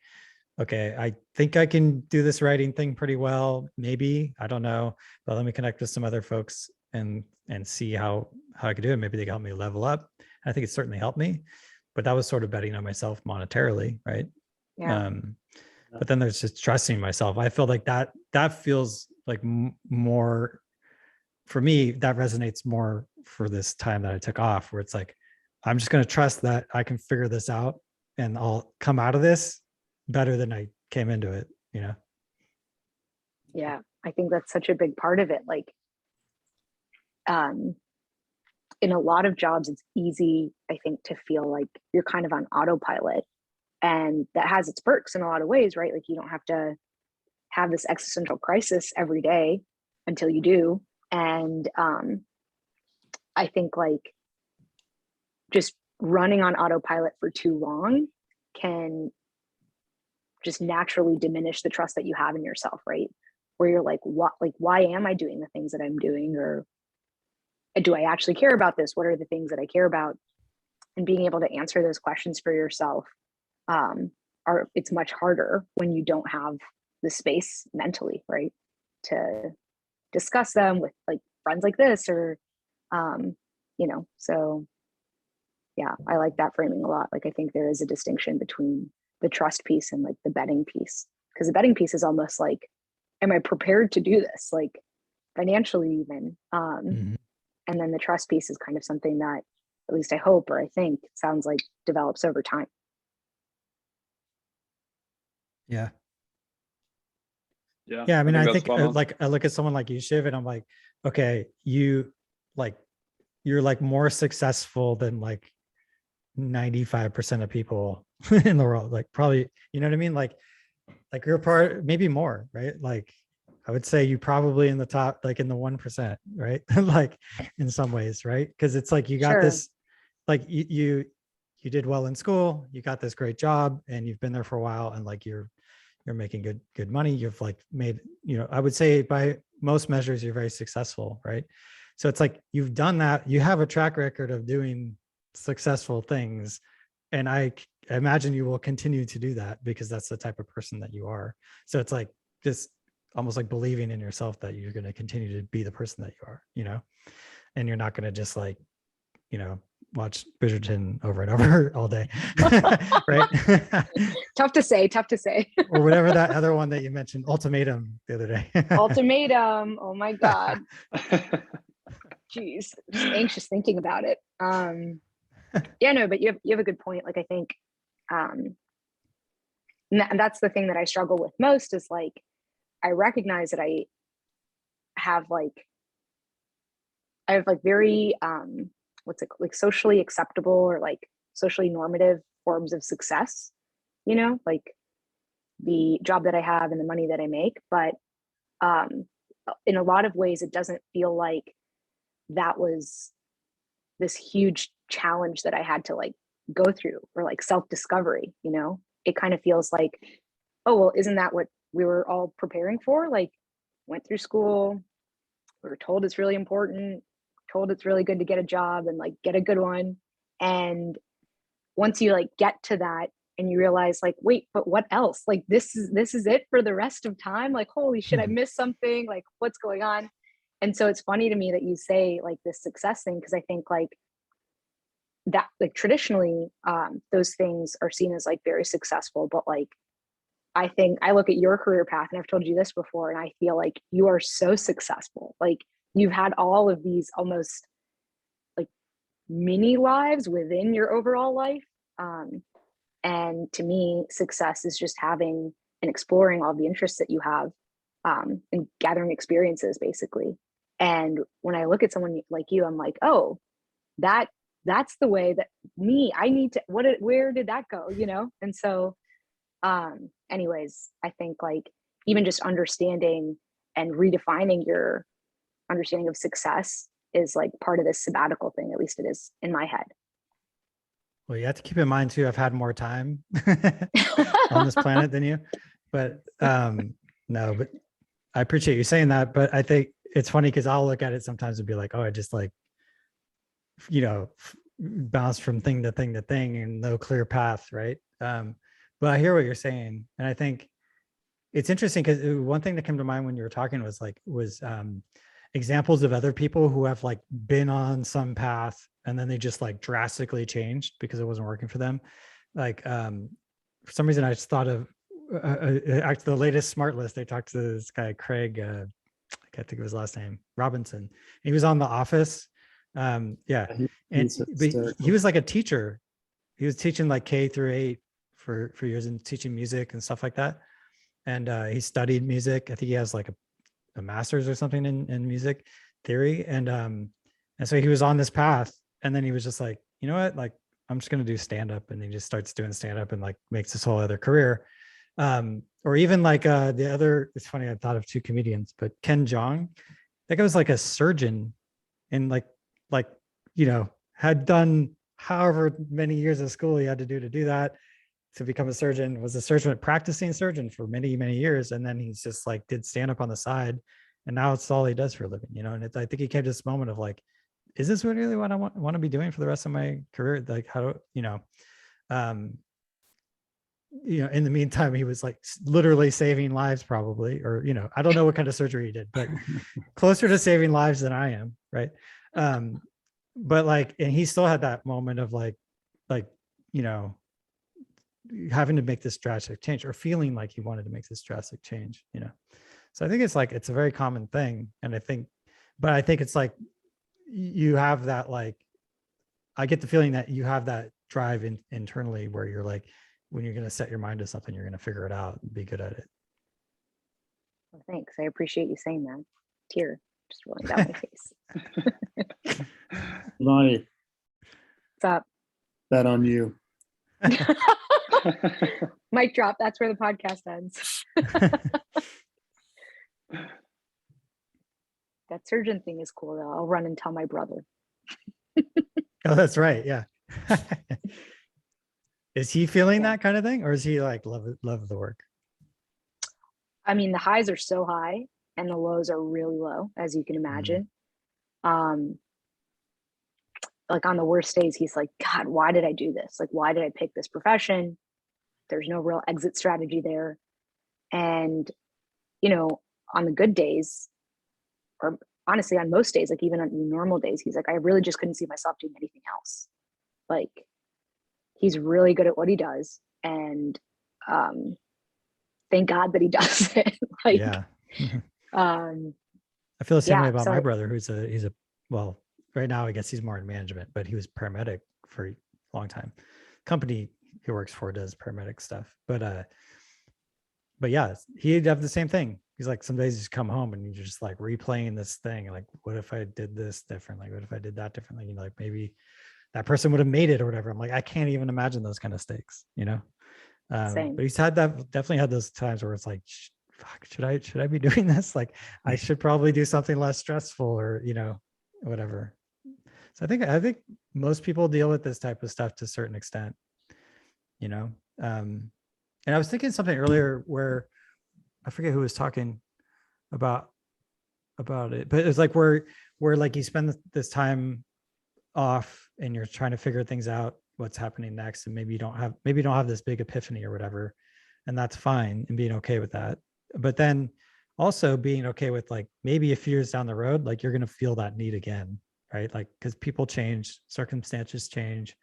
okay, I think I can do this writing thing pretty well. Maybe, I don't know, but let me connect with some other folks and see how I could do it. Maybe they can help me level up. I think it certainly helped me, but that was sort of betting on myself monetarily, right? Yeah. But then there's just trusting myself. I feel like that feels like more for me, that resonates more for this time that I took off, where it's like, I'm just going to trust that I can figure this out and I'll come out of this better than I came into it, you know? Yeah, I think that's such a big part of it. Like, in a lot of jobs, it's easy, I think, to feel like you're kind of on autopilot. And that has its perks in a lot of ways, right? Like, you don't have to have this existential crisis every day until you do. And I think like just running on autopilot for too long can just naturally diminish the trust that you have in yourself, right? Where you're like, what, like, why am I doing the things that I'm doing? Or do I actually care about this? What are the things that I care about? And being able to answer those questions for yourself, it's much harder when you don't have the space mentally, right, to discuss them with like friends like this, or so yeah, I like that framing a lot. Like, I think there is a distinction between the trust piece and like the betting piece, because the betting piece is almost like, am I prepared to do this, like financially even? And then the trust piece is kind of something that, at least I hope, or I think, it sounds like, develops over time. Yeah. Yeah, I mean, I that's think spot on. like I look at someone like you, Shiv, and I'm like, okay, you're like more successful than like 95% of people in the world. Like, probably, you know what I mean? Like you're part, maybe more, right? Like, I would say you probably in the top, like in the 1%, right? Like, in some ways, right? Because it's like you got Sure. this, like you did well in school, you got this great job, and you've been there for a while, and like you're making good money. You've like made, I would say by most measures, you're very successful, right? So it's like, you've done that, you have a track record of doing successful things. And I imagine you will continue to do that because that's the type of person that you are. So it's like, just almost like believing in yourself that you're going to continue to be the person that you are, and you're not going to just like, watch Bridgerton over and over all day. Right. Tough to say. Or whatever that other one that you mentioned, Ultimatum, the other day. Ultimatum. Oh my God. Jeez, just anxious thinking about it. Yeah, no, but you have a good point. Like, I think, and that's the thing that I struggle with most, is like, I recognize that I have very what's it, like, socially acceptable or like socially normative forms of success, like the job that I have and the money that I make. But in a lot of ways, it doesn't feel like that was this huge challenge that I had to like go through, or like self-discovery. It kind of feels like, oh, well, isn't that what we were all preparing for? Like, went through school, we were told it's really important, told it's really good to get a job and like get a good one. And once you like get to that and you realize like, wait, but what else? Like, this is it for the rest of time? Like, holy shit, I missed something. Like, what's going on? And so it's funny to me that you say like this success thing, because I think like that, like, traditionally, those things are seen as like very successful. But like, I think I look at your career path, and I've told you this before, and I feel like you are so successful. Like, you've had all of these almost like mini lives within your overall life. And to me, success is just having and exploring all the interests that you have, and gathering experiences, basically. And when I look at someone like you, I'm like, oh, that's the way that I need to, where did that go? And so, anyways, I think like even just understanding and redefining your understanding of success is like part of this sabbatical thing. At least it is in my head. Well, you have to keep in mind too, I've had more time on this planet than you, but no, but I appreciate you saying that. But I think it's funny because I'll look at it sometimes and be like, oh, I just like, bounce from thing to thing to thing and no clear path. Right. But I hear what you're saying. And I think it's interesting because one thing that came to mind when you were talking was examples of other people who have like been on some path and then they just like drastically changed because it wasn't working for them. Like, for some reason I just thought of actually the latest smart list. They talked to this guy, Craig, I can't think of his last name, Robinson. He was on The Office. Yeah. And He's but he hysterical. was like a teacher. He was teaching like K through 8 for years and teaching music and stuff like that. And he studied music. I think he has like a master's or something in music theory. And so he was on this path. And then he was just like, you know what? Like, I'm just going to do stand-up. And he just starts doing stand-up and like makes this whole other career. Or even like the other, it's funny, I thought of 2 comedians, but Ken Jeong, that guy was like a surgeon and like, you know, had done however many years of school he had to do that to become a surgeon, was a surgeon, practicing surgeon for many, many years. And then he's just like did stand-up on the side. And now it's all he does for a living, you know? And I think he came to this moment of like, is this really what I want to be doing for the rest of my career? Like, how do, you know, in the meantime, he was like literally saving lives probably, or, you know, I don't know what kind of surgery he did, but closer to saving lives than I am. Right. But like, and he still had that moment of like, you know, having to make this drastic change or feeling like he wanted to make this drastic change, you know? So I think it's like, it's a very common thing. And I think it's like, you have that, like, I get the feeling that you have that drive internally where you're like, when you're going to set your mind to something, you're going to figure it out and be good at it. Well, thanks. I appreciate you saying that. Tear just rolling down my face. Lonnie, What's up? that on you. Mic drop. That's where the podcast ends. That surgeon thing is cool though. I'll run and tell my brother. Oh, that's right. Yeah. Is he feeling that kind of thing, or is he like love the work? I mean, the highs are so high and the lows are really low, as you can imagine. Like on the worst days, he's like, God, why did I do this? Like, why did I pick this profession? There's no real exit strategy there. And, you know, on the good days, or honestly, on most days, like even on normal days, he's like, I really just couldn't see myself doing anything else. Like, he's really good at what he does. And thank God that he does it. Like, yeah. I feel the same way about my brother, he's a, well, right now, I guess he's more in management, but he was paramedic for a long time. Company he works for does paramedic stuff. But yeah, he'd have the same thing. He's like, some days you just come home and you're just like replaying this thing. Like, what if I did this differently? What if I did that differently? You know, like maybe that person would have made it or whatever. I'm like, I can't even imagine those kind of stakes, you know? But he's definitely had those times where it's like, fuck, should I be doing this? Like, I should probably do something less stressful or, you know, whatever. So I think most people deal with this type of stuff to a certain extent, you know? And I was thinking something earlier where I forget who was talking about it, but it's like where like you spend this time off and you're trying to figure things out, what's happening next. And maybe you don't have this big epiphany or whatever, and that's fine, and being okay with that. But then also being okay with like, maybe a few years down the road, like you're going to feel that need again, right? Like, because people change, circumstances change.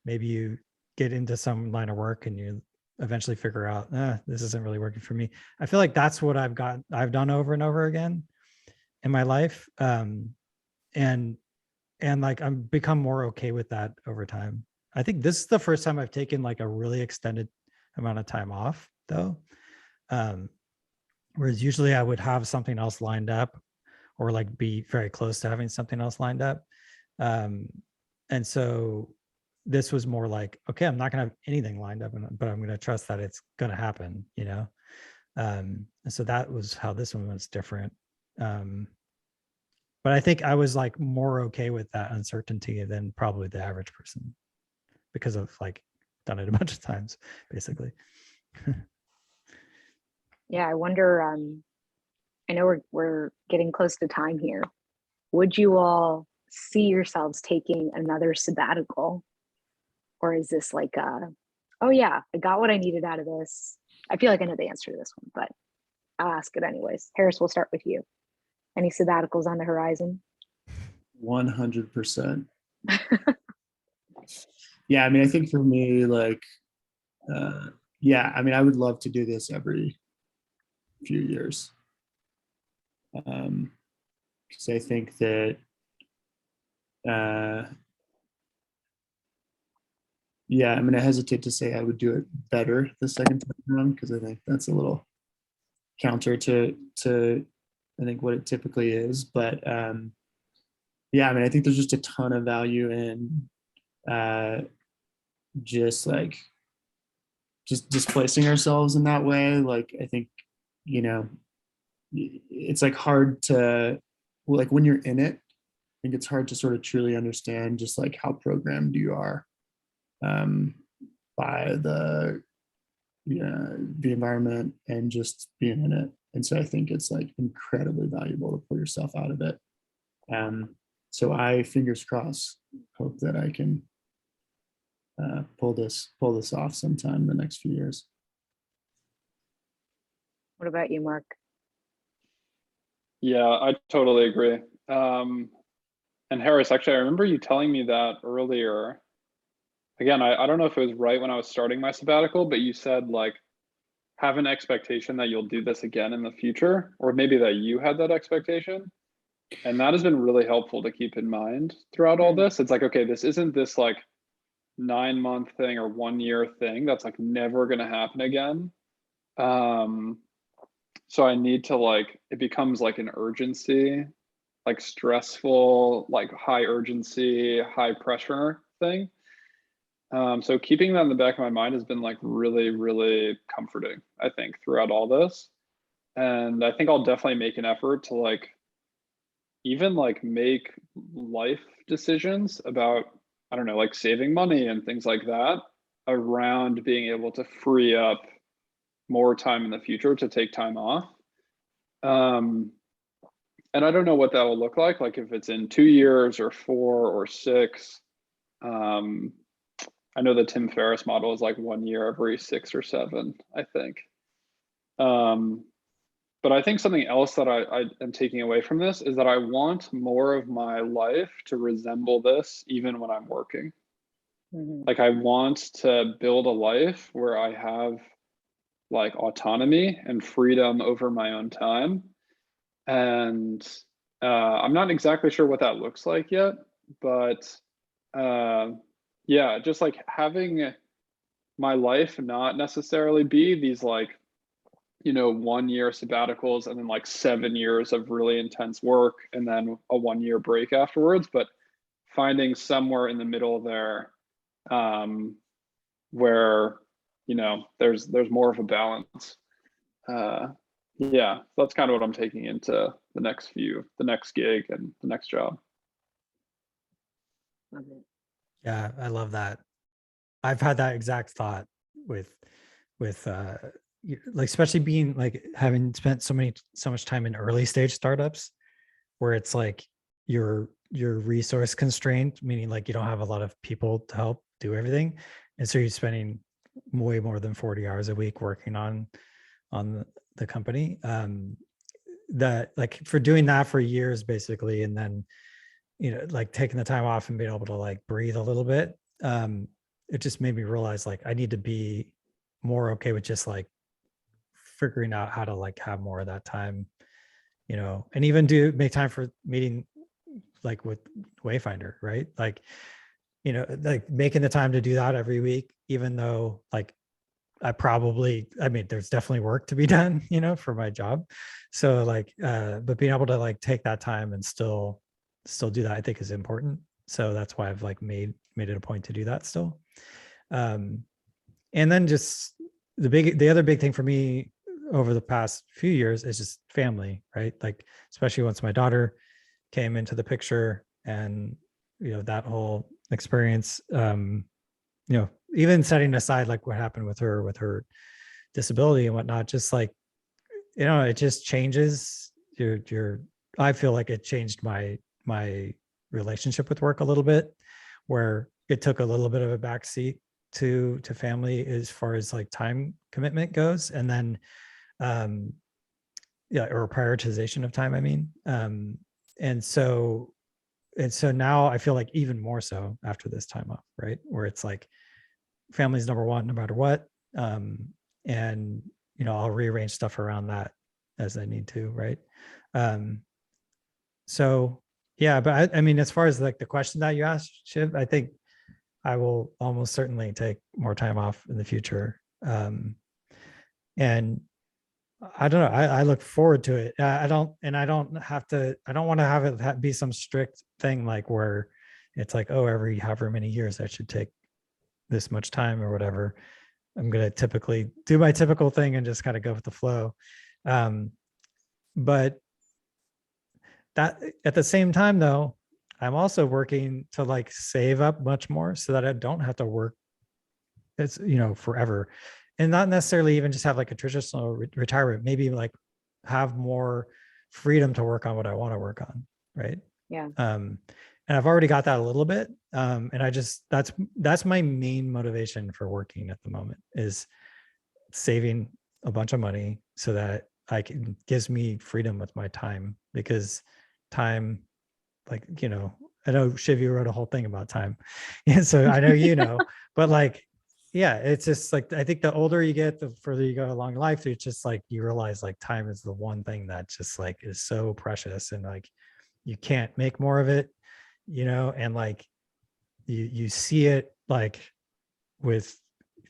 Maybe you get into some line of work and you eventually figure out, this isn't really working for me. I feel like that's what I've done over and over again in my life. And like, I've become more okay with that over time. I think this is the first time I've taken like a really extended amount of time off though. Whereas usually I would have something else lined up or like be very close to having something else lined up. And so this was more like, okay, I'm not gonna have anything lined up, but I'm gonna trust that it's gonna happen, you know? And so that was how this one was different. But I think I was like more okay with that uncertainty than probably the average person because of like done it a bunch of times, basically. Yeah, I wonder, I know we're getting close to time here. Would you all see yourselves taking another sabbatical? Or is this like, oh yeah, I got what I needed out of this? I feel like I know the answer to this one, but I'll ask it anyways. Harris, we'll start with you. Any sabbaticals on the horizon? 100%. Yeah, I mean, I think for me, like, yeah, I mean, I would love to do this every few years. Because I think that yeah, I'm gonna hesitate to say I would do it better the second time around, because I think that's a little counter to I think what it typically is. But yeah, I mean, I think there's just a ton of value in just like just displacing ourselves in that way. Like, I think, you know, it's like hard to, like, when you're in it, I think it's hard to sort of truly understand just like how programmed you are by the environment and just being in it. And so I think it's like incredibly valuable to pull yourself out of it. So I, fingers crossed, hope that I can pull this off sometime in the next few years. What about you, Mark? Yeah, I totally agree. And Harris, actually, I remember you telling me that earlier. Again, I don't know if it was right when I was starting my sabbatical, but you said like, have an expectation that you'll do this again in the future, or maybe that you had that expectation. And that has been really helpful to keep in mind throughout all this. It's like, okay, this isn't this like 9-month thing or 1-year thing that's like never going to happen again. So I need to like, it becomes like an urgency, like stressful, like high urgency, high pressure thing. So keeping that in the back of my mind has been like really, really comforting, I think, throughout all this. And I think I'll definitely make an effort to like, even like make life decisions about, I don't know, like saving money and things like that around being able to free up more time in the future to take time off. And I don't know what that will look like if it's in 2 years or 4 or 6. I know the Tim Ferriss model is like 1 year every 6 or 7, I think. But I think something else that I am taking away from this is that I want more of my life to resemble this even when I'm working. Like, I want to build a life where I have like autonomy and freedom over my own time. And I'm not exactly sure what that looks like yet, but yeah, just like having my life not necessarily be these like, 1-year sabbaticals and then like 7 years of really intense work and then a 1-year break afterwards, but finding somewhere in the middle there where, there's more of a balance. Yeah, that's kind of what I'm taking into the next gig and the next job. Yeah, I love that. I've had that exact thought with like, especially being like having spent so much time in early stage startups where it's like you're resource constrained, meaning like you don't have a lot of people to help do everything. And so you're spending way more than 40 hours a week working on the company. That like for doing that for years basically, and then like taking the time off and being able to like breathe a little bit, it just made me realize like I need to be more okay with just like figuring out how to like have more of that time, and even make time for meeting like with Wayfinder, right? Like, like making the time to do that every week, even though like I mean, there's definitely work to be done, for my job. So like, but being able to like take that time and still do that, I think is important. So that's why I've like made it a point to do that still. And then just the other big thing for me over the past few years is just family, right? Like, especially once my daughter came into the picture and, that whole experience, even setting aside like what happened with her disability and whatnot, just like, it just changes I feel like it changed my relationship with work a little bit, where it took a little bit of a backseat to family as far as like time commitment goes. And then, or prioritization of time, I mean. And so now I feel like even more so after this time off, right? Where it's like family's number one, no matter what. And, I'll rearrange stuff around that as I need to, right? So yeah, but I mean, as far as like the question that you asked, Shiv, I think I will almost certainly take more time off in the future. And I don't know, I look forward to it. I don't want to have it be some strict thing like where it's like, oh, every however many years I should take this much time or whatever. I'm going to typically do my typical thing and just kind of go with the flow. But that at the same time though, I'm also working to like save up much more so that I don't have to work it's forever, and not necessarily even just have like a traditional retirement, maybe like have more freedom to work on what I want to work on, right? Yeah. And I've already got that a little bit, and I just that's my main motivation for working at the moment, is saving a bunch of money so that gives me freedom with my time, because time, like, I know Shiv, you wrote a whole thing about time. And so I know, but like, yeah, it's just like, I think the older you get, the further you go along life, it's just like, you realize like time is the one thing that just like is so precious, and like, you can't make more of it, and like, you see it like with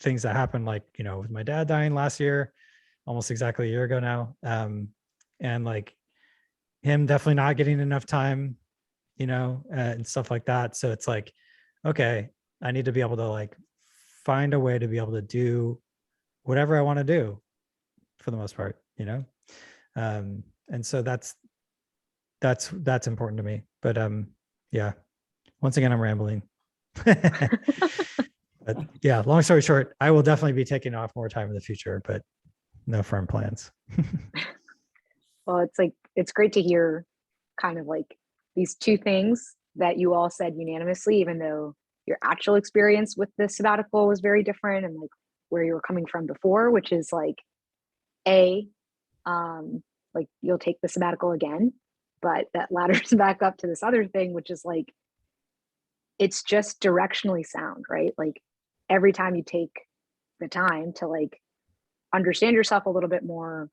things that happen, like, with my dad dying last year, almost exactly a year ago now. And like him definitely not getting enough time, and stuff like that. So it's like, okay, I need to be able to like find a way to be able to do whatever I want to do for the most part, and so that's important to me. But yeah, once again, I'm rambling. But yeah, long story short, I will definitely be taking off more time in the future, but no firm plans. Well, it's great to hear kind of like these two things that you all said unanimously, even though your actual experience with the sabbatical was very different, and like where you were coming from before, which is like like you'll take the sabbatical again, but that ladders back up to this other thing, which is like, it's just directionally sound, right? Like every time you take the time to like understand yourself a little bit more,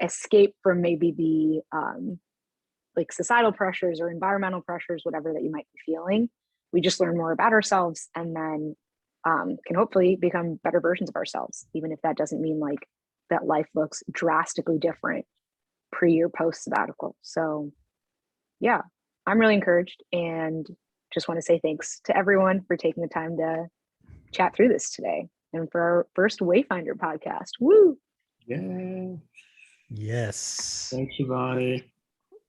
escape from maybe the like societal pressures or environmental pressures, whatever that you might be feeling, we just learn more about ourselves, and then can hopefully become better versions of ourselves, even if that doesn't mean like that life looks drastically different pre or post sabbatical. So yeah, I'm really encouraged, and just want to say thanks to everyone for taking the time to chat through this today, and for our first Wayfinder podcast. Woo! Yeah. Yes. Thanks, Shivani.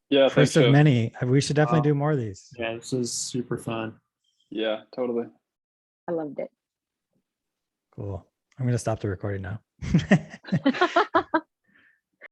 Yeah, First thanks, of Shiv. many. We should definitely do more of these. Yeah, this is super fun. Yeah, totally. I loved it. Cool. I'm going to stop the recording now.